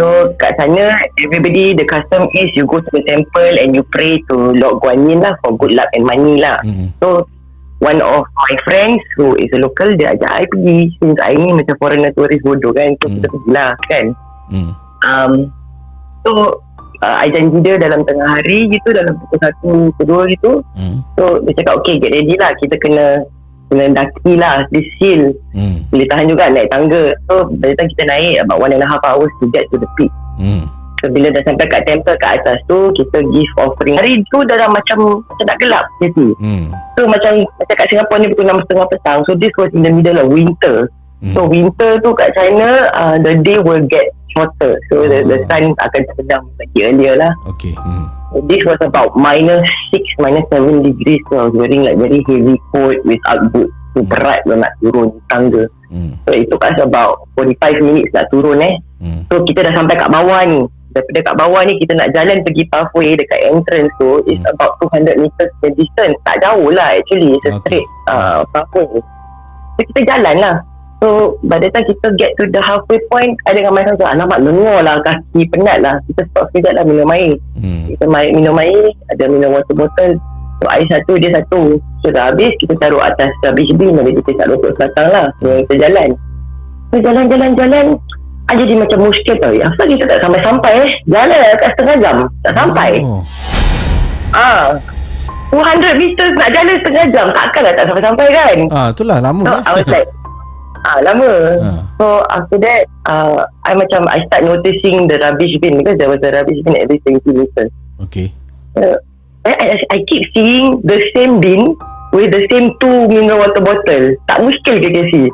So kat sana everybody, the custom is you go to the temple and you pray to Lord Guan Yin lah for good luck and money lah. So one of my friends who is a local, dia ajak I pergi. Since I ni macam foreigner tourist bodoh kan, so kita pergilah kan. So I janji dia dalam tengah hari gitu, dalam pukul 1, pukul 2 gitu. So dia cakap okay, get ready lah, kita kena daki lah this hill. Boleh tahan juga naik tangga. So by the time kita naik about 1.5 hours to get to the peak. So bila dah sampai kat temple kat atas tu, kita give offering. Hari tu dah macam nak gelap jadi. So macam kat Singapore ni pukul 6.30 petang. So this was in the middle of winter. So winter tu kat China, the day will get shorter. So the sun akan terbenam lagi earlier lah. Okay. This was about -6, -7 degrees. So I was wearing like very heavy coat without boots. So berat lah nak turun tangga. So it took us about 45 minutes nak turun So kita dah sampai kat bawah ni. Daripada kat bawah ni kita nak jalan pergi pathway dekat entrance tu, it's about 200 meters the distance. Tak jauh lah actually. It's a straight pathway. So kita jalan lah. So by the time kita get to the halfway point, ada dengan macam alamak lengur lah, kaki penat lah. Kita stop sekejap lah minum air. Kita minum air, ada minum water bottle. So air satu, dia satu. So dah habis, kita taruh atas rubbish bin. Habis kita taruh ke belakang lah. So kita jalan. So jalan. Jadi macam muskil tau. Asal kita tak sampai-sampai Jalan kat setengah jam tak sampai. 200 meters nak jalan setengah jam. Takkanlah tak sampai-sampai kan. Itulah lama. So I was like lama. So after that I start noticing the rubbish bin, because there was a rubbish bin every 20 meters. Okay. I keep seeing the same bin with the same 2 mineral water bottle. Tak muskil ke Casey?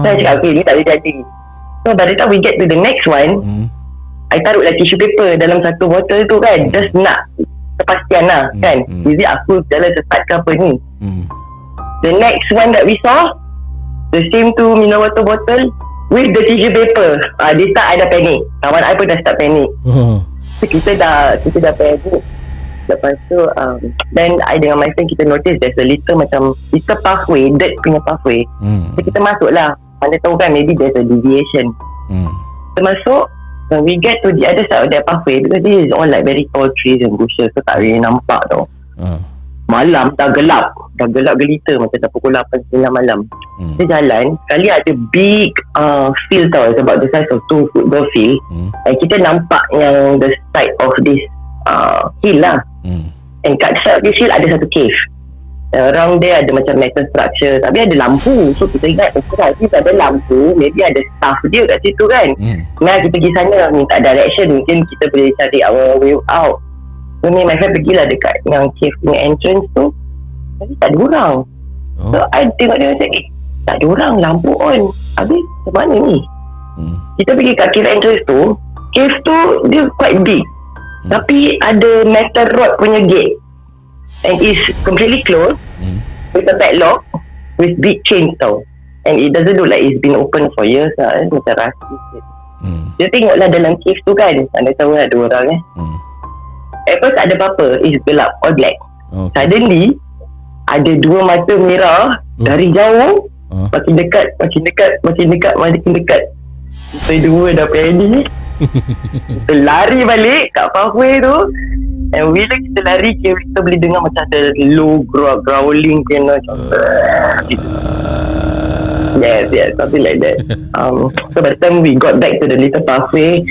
Saya cakap okay, ni tak boleh jadi. So by the time we get to the next one, I taruh lah tissue paper dalam satu botol tu kan, just nak kepastian lah kan. Jadi aku jalan sesat ke apa ni. The next one that we saw, the same 2 mineral water bottle with the tissue paper. Dia start ada panic. Kawan I pun dah start panic. So kita dah panic. Lepas tu then I dengan my friend kita notice there's a little pathway, dirt punya pathway. So kita masuk lah. Mana tahu kan, maybe there's a deviation. Kita masuk, when we get to the other side of that pathway, because this is all like very tall trees and bushes, so tak really nampak tau. Malam dah gelap gelita macam dah pukul 8-9 malam. Kita jalan, sekali ada big field tau. It's about the size of 2 football field. And kita nampak yang the side of this hill lah. And kat side of this hill ada satu cave. Around there ada macam metal structure, tapi ada lampu. So kita ingat okay, ada lampu, maybe ada staff dia kat situ kan. Nah kita pergi sana minta direction, mungkin kita boleh cari our way out. So me my friend pergilah dekat yang cave punya entrance tu, tapi tak ada orang. So I tengok dia macam tak ada orang, lampu on. Habis macam mana ni? Kita pergi kat cave entrance tu. Cave tu dia quite big, tapi ada metal rod punya gate, and it's completely closed with a padlock with big chains tau. And it doesn't look like it's been open for years lah. Macam rusty. Dia tengoklah dalam cave tu kan, anda tahu ada orang At first tak ada apa-apa, it's gelap, all black. Suddenly ada 2 mata merah dari jauh, makin dekat. So 2 dah panic. Kita lari balik kat pathway tu. And bila kita lari, kita boleh dengar macam ada low growling macam Yes, something like that. So by the time we got back to the little pathway,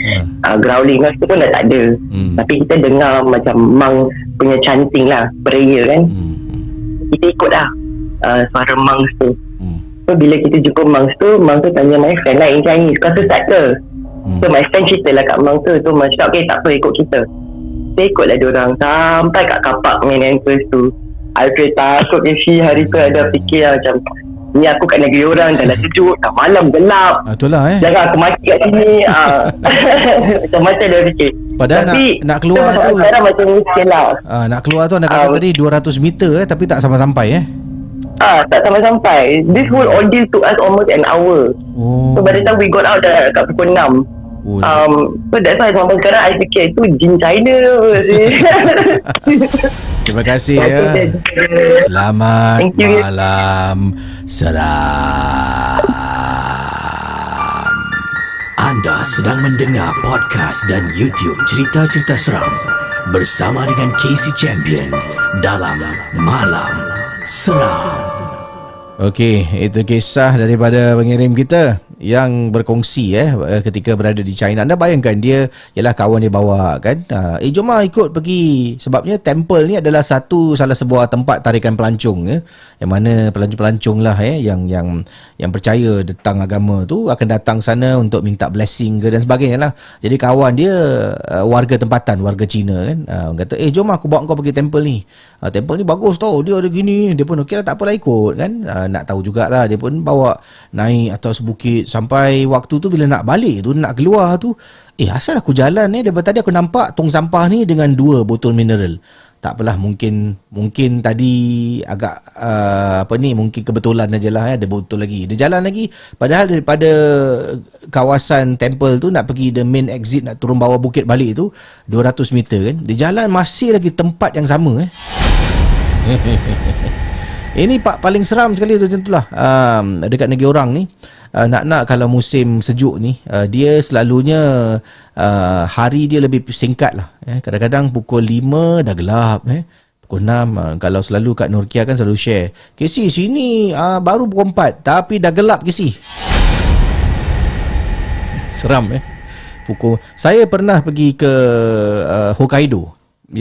growling tu pun dah tak ada. Tapi kita dengar macam monks punya chanting lah, prayer kan. Kita ikut lah suara monks tu. So bila kita jumpa monks tu tanya my friend lah in Chinese, kau sesat ke? So my friend cerita lah kat monks tu. So my cakap okay, tak apa, ikut kita. Saya ikutlah diorang sampai kat kapak main entrance tu. Aku takut kasi hari tu ada fikir macam ni aku kat negeri orang, dah sejuk, dah malam gelap. Itulah jangan aku mati kat sini. Macam-macam dia fikir. Padahal tapi, nak keluar tu sekarang macam muskil lah. Nak keluar tu anda kata tadi 200 meter tapi tak sampai-sampai tak sampai-sampai. This whole ordeal took us almost an hour. So by the time we got out dah kat pukul 6. So that's why sampai sekarang I fikir itu jin China. Terima kasih Selamat malam. Salam. Anda sedang mendengar podcast dan YouTube cerita-cerita seram bersama dengan Casey Champion dalam Malam Seram. Okey, itu kisah daripada pengirim kita yang berkongsi ketika berada di China. Anda bayangkan dia ialah kawan dia bawa kan, jom ikut pergi, sebabnya temple ni adalah salah sebuah tempat tarikan pelancong yang mana pelancong-pelancong lah yang percaya tentang agama tu akan datang sana untuk minta blessing ke dan sebagainya lah. Jadi kawan dia warga tempatan, warga Cina kan, kata jom aku bawa kau pergi temple ni. Temple ni bagus tau, dia ada gini. Dia pun okey lah, tak apalah ikut kan. Nak tahu jugalah, dia pun bawa naik atas bukit sampai waktu tu bila nak balik tu, nak keluar tu, asal aku jalan daripada tadi aku nampak tong sampah ni dengan 2 botol mineral. Tak apalah, mungkin tadi agak mungkin kebetulan aja lah, ada botol lagi. Dia jalan lagi, padahal daripada kawasan temple tu nak pergi the main exit, nak turun bawah bukit balik tu 200 meter kan. Dia jalan masih lagi tempat yang sama Ini paling seram sekali tu, macam itulah. Dekat negeri orang ni, nak kalau musim sejuk ni, dia selalunya hari dia lebih singkat lah. Kadang-kadang pukul 5 dah gelap. Pukul 6, kalau selalu Kak Nurkia kan selalu share, Casey sini baru pukul 4 tapi dah gelap Casey. Seram saya pernah pergi ke Hokkaido.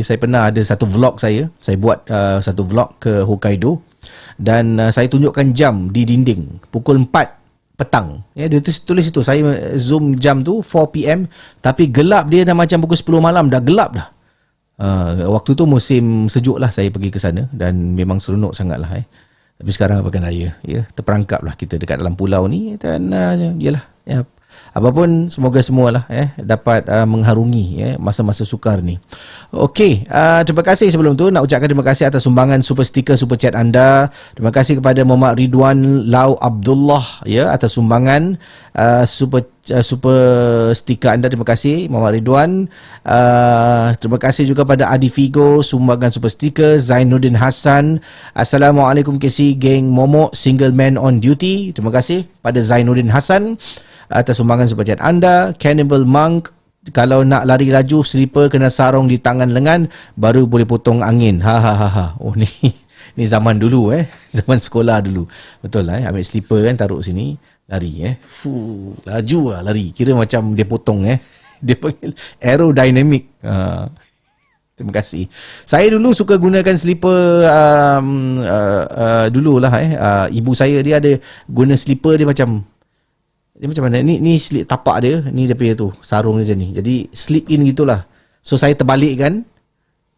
Saya pernah ada satu vlog saya buat satu vlog ke Hokkaido, dan saya tunjukkan jam di dinding pukul 4 petang. Dia tulis itu, saya zoom jam tu 4 PM, tapi gelap dia dah macam pukul 10 malam, dah gelap dah. Waktu tu musim sejuk lah saya pergi ke sana, dan memang seronok sangat lah. Tapi sekarang pekan raya, terperangkap lah kita dekat dalam pulau ni, dan yalah, apapun, semoga semualah dapat mengharungi masa-masa sukar ni. Okey, terima kasih sebelum tu nak ucapkan terima kasih atas sumbangan super stiker super chat anda. Terima kasih kepada Muhammad Ridwan Lau Abdullah atas sumbangan super stiker anda. Terima kasih Muhammad Ridwan. Terima kasih juga pada Adi Figo, sumbangan super stiker. Zainuddin Hassan, Assalamualaikum KC geng Momok single man on duty. Terima kasih pada Zainuddin Hassan atas sumbangan super chat anda. Cannibal Monk, kalau nak lari laju, slipper kena sarung di tangan lengan baru boleh potong angin. Oh ni zaman dulu zaman sekolah dulu. Betul lah ambil slipper kan, taruh sini, lari laju lah lari. Kira macam dia potong dia panggil aerodynamic. Terima kasih. Saya dulu suka gunakan slipper dululah ibu saya dia ada guna slipper dia macam mana ni slip tapak dia, ni dia punya tu sarung dia macam ni, jadi slip in gitulah. So saya terbalikkan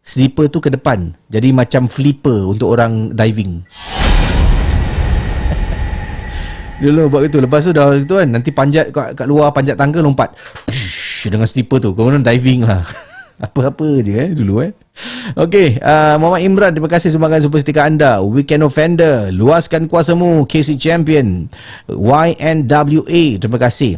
slipper tu ke depan, jadi macam flipper untuk orang diving. Dulu buat gitu. Lepas tu dah gitu kan, nanti panjat kat luar, panjat tangga, lompat dengan slipper tu, kemudian diving lah. Apa-apa je dulu Okey, Muhammad Imran, terima kasih sumbangan super stiker anda. Weekend Offender, luaskan kuasamu, KC Champion. YNWA, terima kasih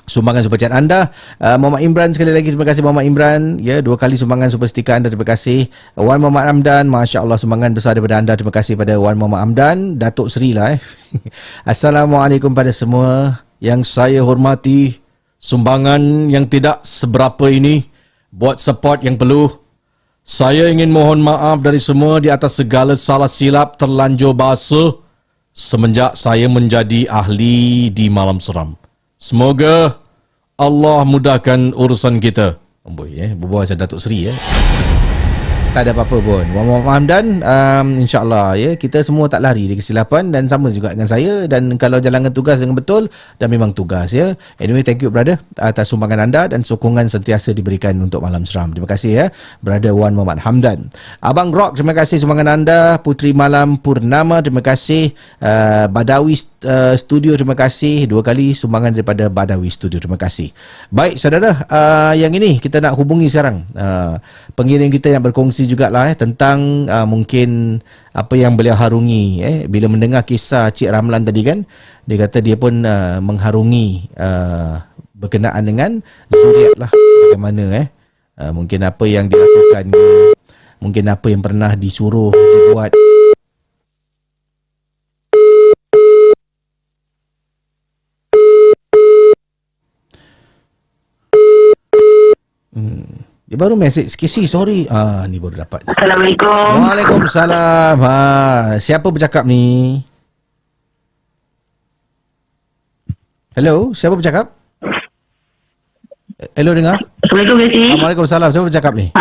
sumbangan super chat anda. Muhammad Imran, sekali lagi terima kasih Muhammad Imran, 2 kali sumbangan super stiker anda, terima kasih. Wan Muhammad Amdan, Masya Allah sumbangan besar daripada anda, terima kasih pada Wan Muhammad Amdan. Datuk Seri lah Assalamualaikum pada semua yang saya hormati. Sumbangan yang tidak seberapa ini buat support yang perlu. Saya ingin mohon maaf dari semua di atas segala salah silap terlanjur bahasa semenjak saya menjadi ahli di Malam Seram. Semoga Allah mudahkan urusan kita. Berbual macam Datuk Seri Tak ada apa-apa pun. Muhammad Hamdan, insyaAllah kita semua tak lari dari kesilapan, dan sama juga dengan saya. Dan kalau jalankan tugas dengan betul, dan memang tugas Anyway, thank you brother atas sumbangan anda, dan sokongan sentiasa diberikan untuk Malam Seram. Terima kasih brother Wan Muhammad Hamdan. Abang Rock, terima kasih sumbangan anda. Putri Malam Purnama, terima kasih. Badawi Studio, terima kasih. 2 kali sumbangan daripada Badawi Studio, terima kasih. Baik saudara, yang ini kita nak hubungi sekarang pengirim kita yang berkongsi jugalah tentang mungkin apa yang beliau harungi bila mendengar kisah Cik Ramlan tadi kan. Dia kata dia pun mengharungi berkenaan dengan zuriat lah, bagaimana mungkin apa yang dilakukan, mungkin apa yang pernah disuruh dibuat. Dia baru mesej, Casey sorry. Ni baru dapat. Assalamualaikum. Waalaikumsalam. Siapa bercakap ni? Hello, siapa bercakap? Hello, dengar? Assalamualaikum Casey. Waalaikumsalam. Siapa bercakap ni?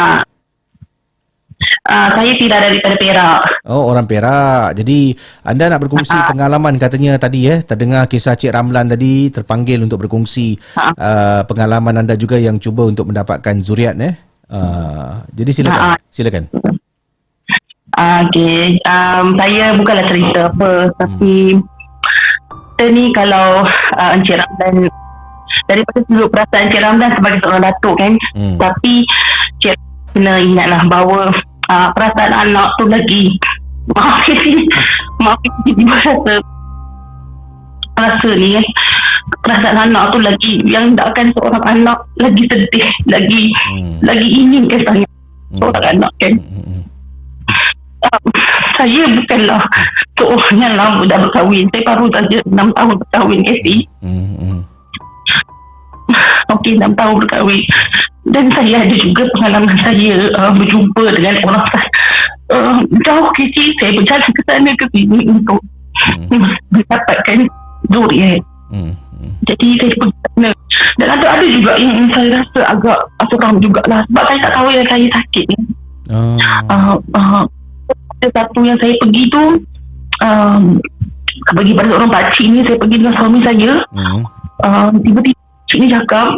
Saya tidak daripada Perak. Oh, orang Perak. Jadi anda nak berkongsi pengalaman katanya tadi terdengar kisah Cik Ramlan tadi, terpanggil untuk berkongsi pengalaman anda juga yang cuba untuk mendapatkan zuriat jadi silakan. Okey, saya bukanlah cerita apa, tapi kita ni kalau Encik Ramdan, daripada sudut perasaan Encik Ramdan sebagai seorang datuk kan, tapi Encik kena ingatlah bahawa perasaan anak tu lagi maaf rasa ni kan, perasaan anak tu lagi yang hendakkan seorang anak lagi sedih, lagi inginkan sangat seorang anak kan. Saya bukanlah seorang yang lama dah berkahwin. Saya baru saja 6 tahun berkahwin, Casey. Okey, 6 tahun berkahwin. Dan saya ada juga pengalaman saya berjumpa dengan orang jauh, Casey. Saya berjalan ke sana ke sini untuk mendapatkan zuriat. Jadi saya pergi sana. Dan ada juga yang saya rasa agak seram jugalah, sebab saya tak tahu yang saya sakit ni. Satu yang saya pergi tu bagi pada seorang pakcik ni, saya pergi dengan suami saya. Tiba-tiba pakcik ni cakap,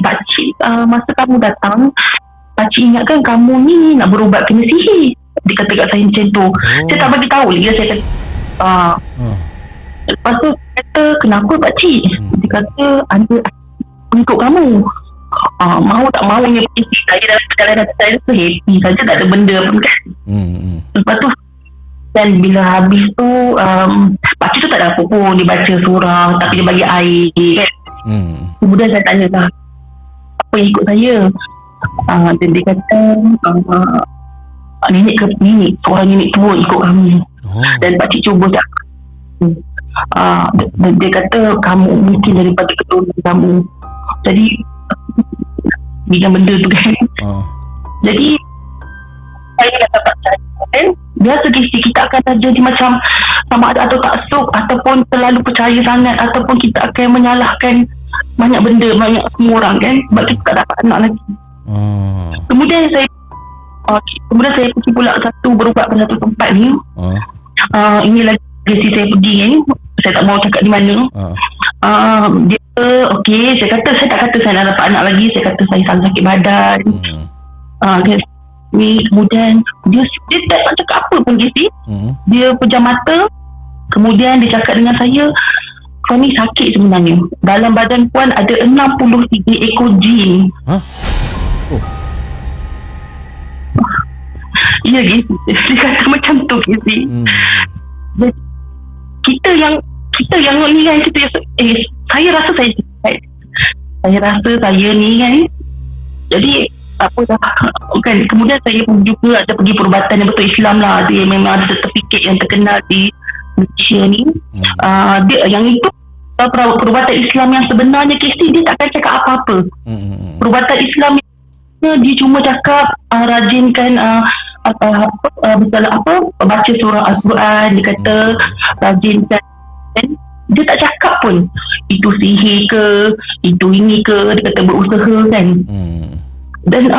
pakcik, masa kamu datang, pakcik ingatkan kamu ni nak berubat kena sihir. Dia kata kat saya macam tu. Saya tak bagi tahu lagi. Saya kata lepas tu kata, kenapa pakcik? Dia kata, ada untuk kamu. Mau tak mau ni saya dalam perjalanan saya tu happy saja, tak ada benda pun kan. Lepas tu, dan bila habis tu pakcik tu tak ada apa pun, dia baca surah tapi dia bagi air kan. Kemudian saya tanya lah, apa yang ikut saya? Dan dia kata, nenek, seorang nenek tua ikut kami. Dan pakcik cuba cakap, dia kata kamu mungkin daripada keturunan kamu. Jadi dengan benda tu kan. Jadi saya kata tak percaya kan. Biasa kita akan jadi macam sama ada atau taksub, ataupun terlalu percaya sangat, ataupun kita akan menyalahkan banyak benda, banyak semua orang kan, sebab kita tak dapat anak lagi. Kemudian saya pergi pula berubat pada satu tempat ni. Ini lagi saya pergi ni, saya tak mau cakap di mana. Dia okey, saya tak kata saya nak dapat anak lagi, saya kata saya sangat sakit badan. Kemudian dia tak cakap apa pun, Casey. Dia pejam mata, kemudian dia cakap dengan saya, kau ni sakit sebenarnya. Dalam badan puan ada 63 ekor jin. Ya, Casey. Dia kata macam tu, Casey. Kita yang ni kan, saya rasa saya ni kan. Jadi apa dah kan. Kemudian saya pun juga ada pergi perubatan yang betul Islam lah. Dia memang ada sertifikat yang terkenal di Malaysia ni. Dia yang itu perubatan Islam yang sebenarnya, Casey, dia takkan cakap apa-apa. Perubatan Islam dia cuma cakap rajinkan baca surah Al-Quran. Dia kata rajinkan. Dia tak cakap pun itu sihir ke, itu ini ke. Dia kata berusaha kan. Dan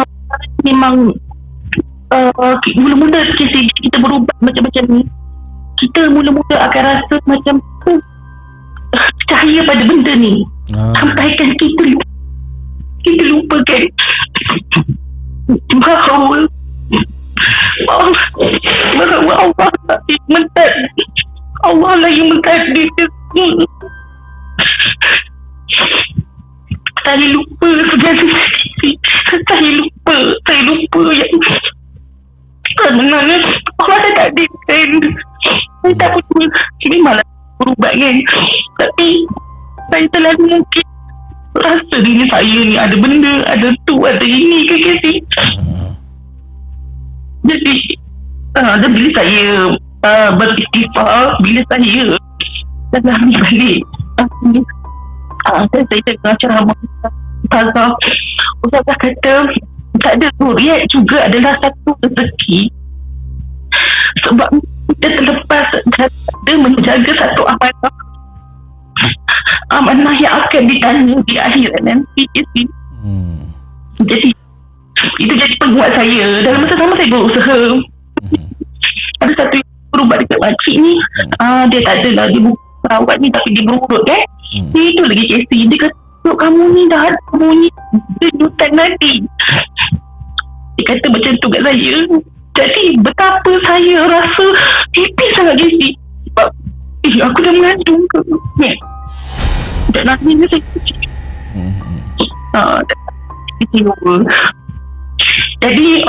memang mula-mula kita berubah macam-macam ni, kita mula-mula akan rasa macam percaya pada benda ni, sampaikan kita lupakan bahawa Allah lah yang mentakdir. Saya lupa segala saya lupa yang sebenarnya Allah dah takdirkan. Saya tak betul ini malah berubat kan, tapi saya terlalu mungkin rasa diri saya ni ada benda, ada tu, ada ini ke Casey. Jadi dan bila saya beristighfar, bila saya dalami balik saya dengar ceramah Ustazah kata tak ada zuriat juga adalah satu rezeki, sebab kita terlepas daripada menjaga satu amanah yang akan ditanya di akhirat nanti. Jadi itu jadi penguat saya. Dalam masa sama saya berusaha. Ada satu berubat dekat makcik ni, dia tak adalah dia bukan perawat ni, tapi dia berurut kan. Itu lagi Casey. Dia kata kamu ni dah ada bunyi denyutan nadi. Dia kata macam tu kat saya. Jadi betapa saya rasa happy sangat Casey, sebab aku dah mengandung ke ni. Tak nak ni saya kecil. Jadi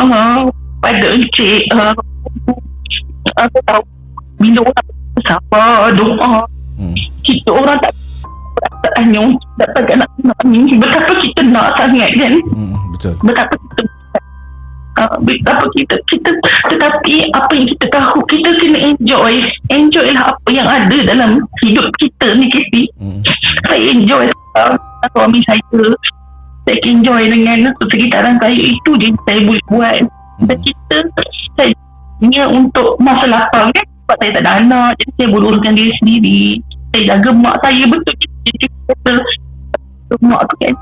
pada encik aku tahu bila orang sabar doa, kita orang tak tanya untuk dapat anak-anak ni, betapa kita nak sangat kan. Betul. Betapa kita tetapi apa yang kita tahu, kita kena enjoy lah apa yang ada dalam hidup kita ni, Casey. Saya enjoy suami saya enjoy dengan sekitaran saya, itu je saya boleh buat. Dan saya punya untuk masa lapang kan, sebab saya tak ada anak, jadi saya boleh uruskan diri sendiri. Saya jaga mak saya, betul kita mak tu kan,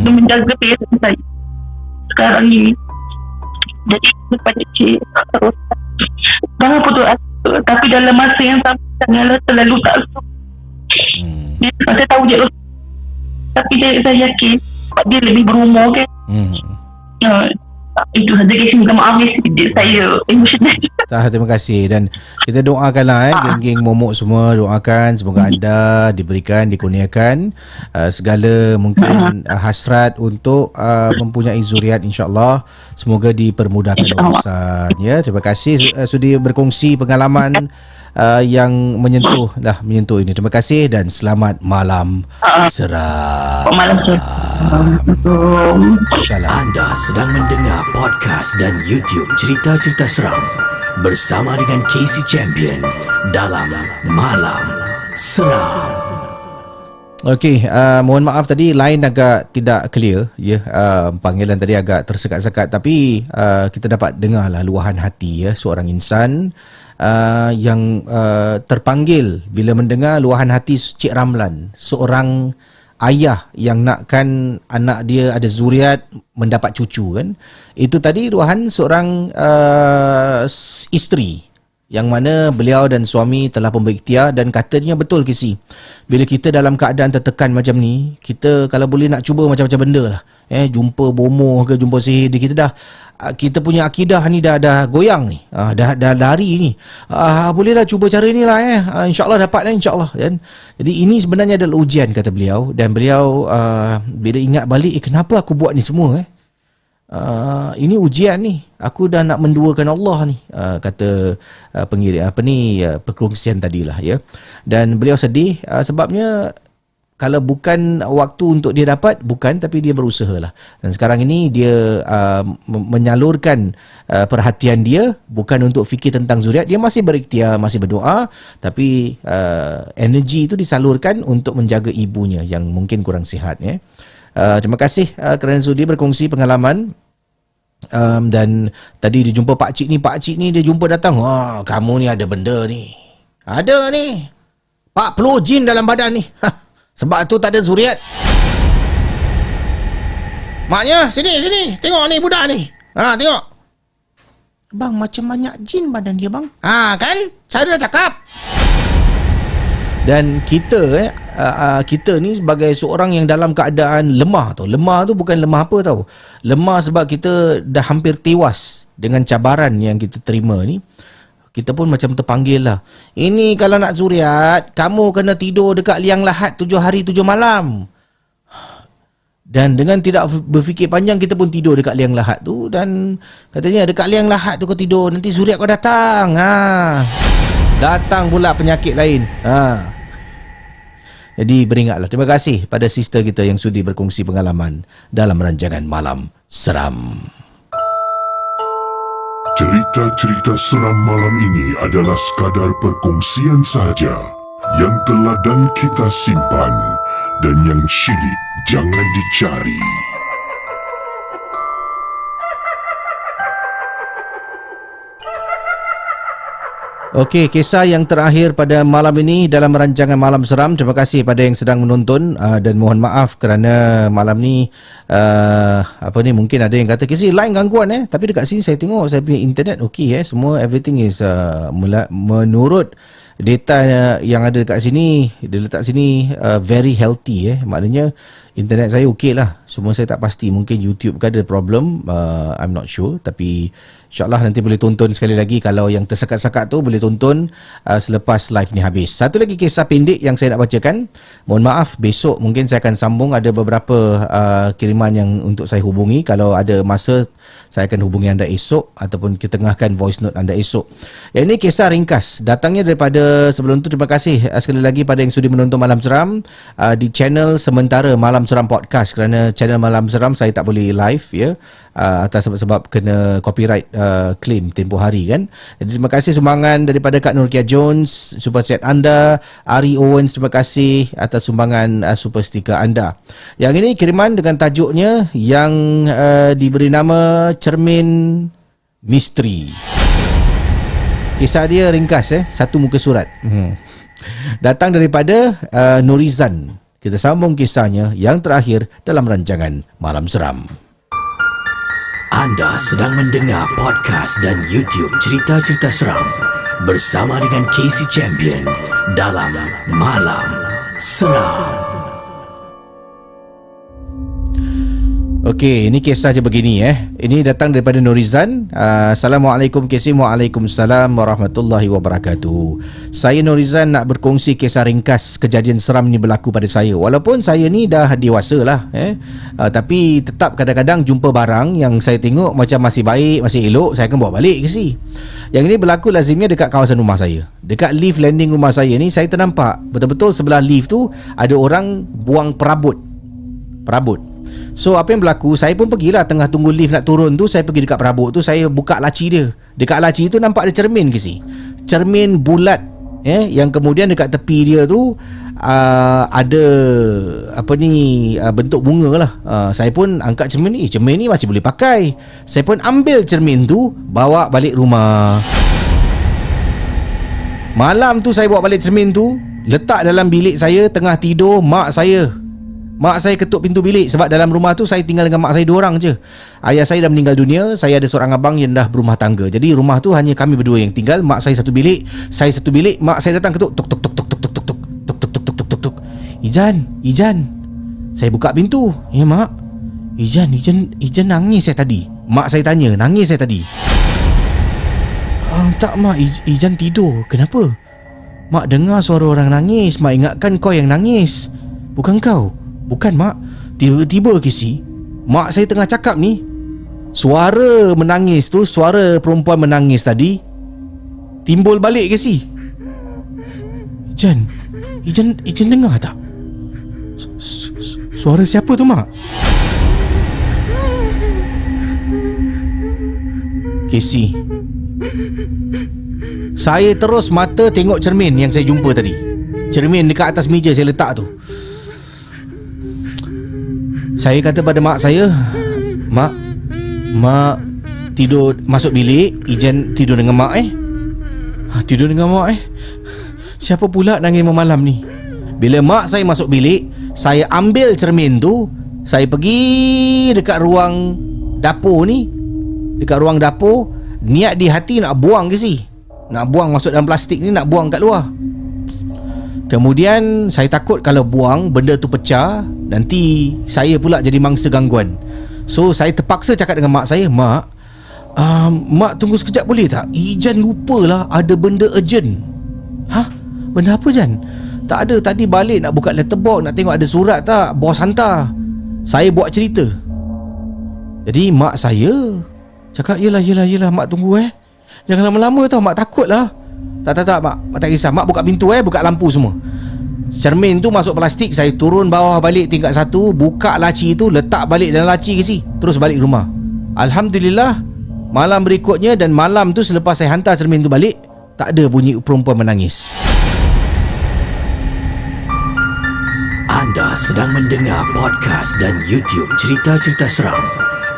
dia menjaga parents saya sekarang ni. Jadi kepada cik terus jangan putus asa, tapi dalam masa yang sama janganlah terlalu taksub. Saya tahu je, tapi saya yakin sebab dia lebih berumur kan. Itu saja, guys. Minta maaf saya emosional. Terima kasih, dan kita doakanlah geng-geng momok semua, doakan semoga anda diberikan, dikurniakan segala mungkin hasrat untuk mempunyai zuriat, insya-Allah. Semoga dipermudahkan urusan ya. Terima kasih sudi berkongsi pengalaman yang menyentuh ini. Terima kasih dan selamat malam seram. Malam Salam. Anda sedang mendengar podcast dan YouTube cerita-cerita seram bersama dengan Casey Champion dalam Malam Seram. Okey, mohon maaf tadi line agak tidak clear ya. Panggilan tadi agak tersekat-sekat, tapi kita dapat dengarlah luahan hati ya seorang insan yang terpanggil bila mendengar luahan hati Cik Ramlan, seorang ayah yang nakkan anak dia ada zuriat, mendapat cucu kan. Itu tadi luahan seorang isteri yang mana beliau dan suami telah pun berikhtiar, dan katanya betul Kisi, bila kita dalam keadaan tertekan macam ni, kita kalau boleh nak cuba macam-macam benda lah. Jumpa bomoh ke, jumpa sihir, kita punya akidah ni dah goyang ni, dah lari ni. Bolehlah cuba cara ni lah InsyaAllah dapat lah, insyaAllah kan. Jadi ini sebenarnya adalah ujian, kata beliau. Dan beliau bila ingat balik, kenapa aku buat ni semua ini ujian ni, aku dah nak menduakan Allah ni, kata perkongsian tadilah ya. Dan beliau sedih sebabnya kalau bukan waktu untuk dia dapat, bukan, tapi dia berusaha lah. Dan sekarang ini dia menyalurkan perhatian dia bukan untuk fikir tentang zuriat. Dia masih berikhtiar, masih berdoa, tapi energi itu disalurkan untuk menjaga ibunya yang mungkin kurang sihat ya. Terima kasih kerana sudi berkongsi pengalaman. Dan tadi dia jumpa pakcik ni dia jumpa datang, kamu ni ada benda ni, ada ni 40 jin dalam badan ni. Sebab tu tak ada zuriat. Maknya sini tengok ni budak ni. Tengok. Bang, macam banyak jin badan dia bang. Kan? Saya dah cakap. Dan kita ni sebagai seorang yang dalam keadaan lemah tau. Lemah tu bukan lemah apa tau. Lemah sebab kita dah hampir tewas dengan cabaran yang kita terima ni. Kita pun macam terpanggil lah. Ini kalau nak zuriat, kamu kena tidur dekat liang lahat 7 hari 7 malam. Dan dengan tidak berfikir panjang, kita pun tidur dekat liang lahat tu. Dan katanya dekat liang lahat tu kau tidur, nanti zuriat kau datang. Datang pula penyakit lain. Jadi beringatlah. Terima kasih pada sister kita yang sudi berkongsi pengalaman dalam rancangan Malam Seram. Cerita-cerita seram malam ini adalah sekadar perkongsian sahaja yang telah dan kita simpan, dan yang syilid jangan dicari. Okey, kisah yang terakhir pada malam ini dalam rancangan Malam Seram. Terima kasih pada yang sedang menonton dan mohon maaf kerana malam ni mungkin ada yang kata kisah line gangguan tapi dekat sini saya tengok saya punya internet okey semua everything is menurut data yang ada dekat sini, dia letak sini very healthy maknanya internet saya okey lah. Semua saya tak pasti, mungkin YouTube kan ada problem, I'm not sure, tapi InsyaAllah nanti boleh tonton sekali lagi. Kalau yang tersekat-sekat tu boleh tonton selepas live ni habis. Satu lagi kisah pendek yang saya nak bacakan. Mohon maaf, besok mungkin saya akan sambung. Ada beberapa kiriman yang untuk saya hubungi. Kalau ada masa, saya akan hubungi anda esok ataupun ketengahkan voice note anda esok. Yang ini kisah ringkas. Datangnya daripada, sebelum tu terima kasih sekali lagi pada yang sudi menonton Malam Seram di channel sementara Malam Seram Podcast. Kerana channel Malam Seram saya tak boleh live ya, atas sebab kena copyright claim tempoh hari kan. Jadi terima kasih sumbangan daripada Kak Nurkia Jones, super chat anda. Ari Owens, terima kasih atas sumbangan super sticker anda. Yang ini kiriman dengan tajuknya yang diberi nama Cermin Misteri. Kisah dia ringkas satu muka surat. Datang daripada Nurizan. Kita sambung kisahnya yang terakhir dalam rancangan Malam Seram. Anda sedang mendengar podcast dan YouTube cerita-cerita seram bersama dengan Casey Champion dalam Malam Seram. Okey, ini kisah je begini Ini datang daripada Nurizan. Assalamualaikum Casey. Waalaikumsalam warahmatullahi wabarakatuh. Saya Nurizan nak berkongsi kisah ringkas kejadian seram ni berlaku pada saya. Walaupun saya ni dah dewasa lah tapi tetap kadang-kadang jumpa barang yang saya tengok macam masih baik, masih elok, saya akan bawa balik Casey. Yang ini berlaku lazimnya dekat kawasan rumah saya. Dekat lift landing rumah saya ni, saya ternampak betul-betul sebelah lift tu ada orang buang perabot. So apa yang berlaku, saya pun pergilah tengah tunggu lift nak turun tu, saya pergi dekat perabot tu, saya buka laci dia. Dekat laci tu nampak ada cermin ke si. Cermin bulat yang kemudian dekat tepi dia tu ada bentuk bunga lah. Saya pun angkat cermin ni masih boleh pakai. Saya pun ambil cermin tu, bawa balik rumah. Malam tu saya bawa balik cermin tu, letak dalam bilik saya tengah tidur. Mak saya ketuk pintu bilik sebab dalam rumah tu saya tinggal dengan mak saya 2 orang je. Ayah saya dah meninggal dunia, saya ada seorang abang yang dah berumah tangga. Jadi rumah tu hanya kami berdua yang tinggal. Mak saya satu bilik, saya satu bilik. Mak saya datang ketuk tuk tuk tuk tuk tuk tuk tuk tuk tuk tuk tuk tuk. Ijan. Saya buka pintu. Ya mak. Ijan nangis saya tadi. Mak saya tanya, nangis saya tadi. Tak mak, Ijan tidur. Kenapa? Mak dengar suara orang nangis. Mak ingatkan kau yang nangis, bukan kau. Bukan mak. Tiba-tiba Casey, mak saya tengah cakap ni, suara menangis tu, suara perempuan menangis tadi timbul balik Casey. Ijan dengar tak? Suara siapa tu mak? Casey, saya terus mata tengok cermin yang saya jumpa tadi. Cermin dekat atas meja saya letak tu. Saya kata pada mak saya, Mak tidur masuk bilik, Ijan tidur dengan mak Tidur dengan mak Siapa pula nangis malam ni? Bila mak saya masuk bilik, saya ambil cermin tu, saya pergi dekat ruang dapur ni. Dekat ruang dapur, niat di hati nak buang ke si? Nak buang masuk dalam plastik ni, nak buang kat luar. Kemudian saya takut kalau buang benda tu pecah, nanti saya pula jadi mangsa gangguan. So saya terpaksa cakap dengan mak saya, Mak, mak tunggu sekejap boleh tak? Ijan lupalah ada benda urgent. Benda apa Jan? Tak ada, tadi balik nak buka letterbox, nak tengok ada surat tak, bos hantar. Saya buat cerita. Jadi mak saya cakap, Yelah mak tunggu Jangan lama-lama tau, mak takut lah. Tak mak tak kisah. Mak buka pintu buka lampu semua. Cermin tu masuk plastik, saya turun bawah balik tingkat 1, buka laci tu, letak balik dalam laci ke si, terus balik rumah. Alhamdulillah, malam berikutnya dan malam tu selepas saya hantar cermin tu balik, tak ada bunyi perempuan menangis. Anda sedang mendengar podcast dan YouTube cerita-cerita seram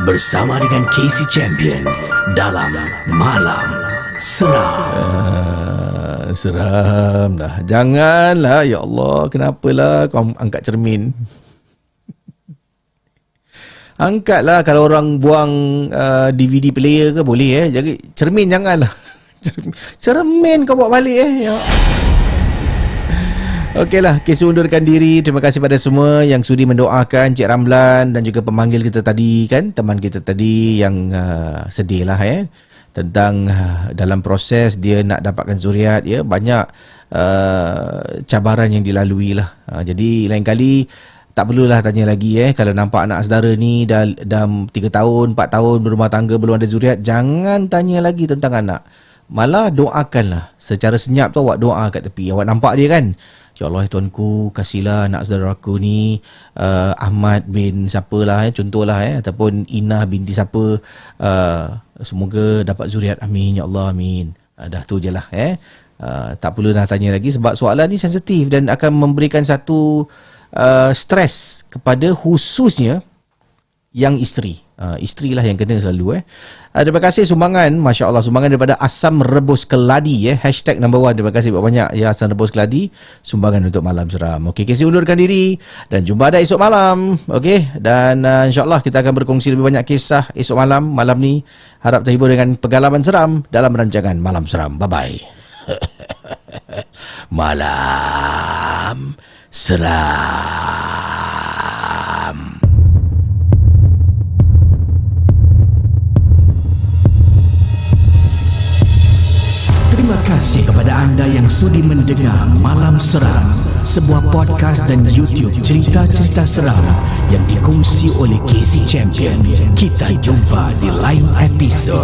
bersama dengan Casey Champion dalam Malam Seram. Seram dah. Janganlah, ya Allah, kenapalah kau angkat cermin? Angkatlah, kalau orang buang DVD player ke boleh Jadi cermin janganlah. Cermin kau bawa balik ya. Okeylah, Casey undurkan diri. Terima kasih pada semua yang sudi mendoakan Cik Ramlan dan juga pemanggil kita tadi kan, teman kita tadi yang sedih lah tentang dalam proses dia nak dapatkan zuriat ya, banyak cabaran yang dilalui lah. Jadi lain kali tak perlulah tanya lagi kalau nampak anak saudara ni dah 3 tahun, 4 tahun berumah tangga belum ada zuriat, jangan tanya lagi tentang anak. Malah doakanlah. Secara senyap tu awak doa kat tepi. Awak nampak dia kan? Ya Allah Tuanku, kasihlah anak saudara aku ni Ahmad bin siapalah contohlah ataupun Inah binti siapa, semoga dapat zuriat, amin ya Allah, amin. Dah tu je lah tak perlu nak tanya lagi sebab soalan ni sensitif dan akan memberikan satu stres kepada khususnya yang isteri. Isteri lah yang kena selalu terima kasih sumbangan, Masya Allah, sumbangan daripada Asam Rebus Keladi hashtag number 1. Terima kasih banyak ya Asam Rebus Keladi, sumbangan untuk Malam Seram. Okey, Casey undurkan diri dan jumpa dah esok malam. Okey, dan insyaAllah kita akan berkongsi lebih banyak kisah esok malam. Malam ni harap terhibur dengan pengalaman seram dalam rancangan Malam Seram. Bye bye. Malam Seram. Terima kasih kepada anda yang sudi mendengar Malam Seram, sebuah podcast dan YouTube cerita-cerita seram yang dikongsi oleh Casey Champion. Kita jumpa di lain episod.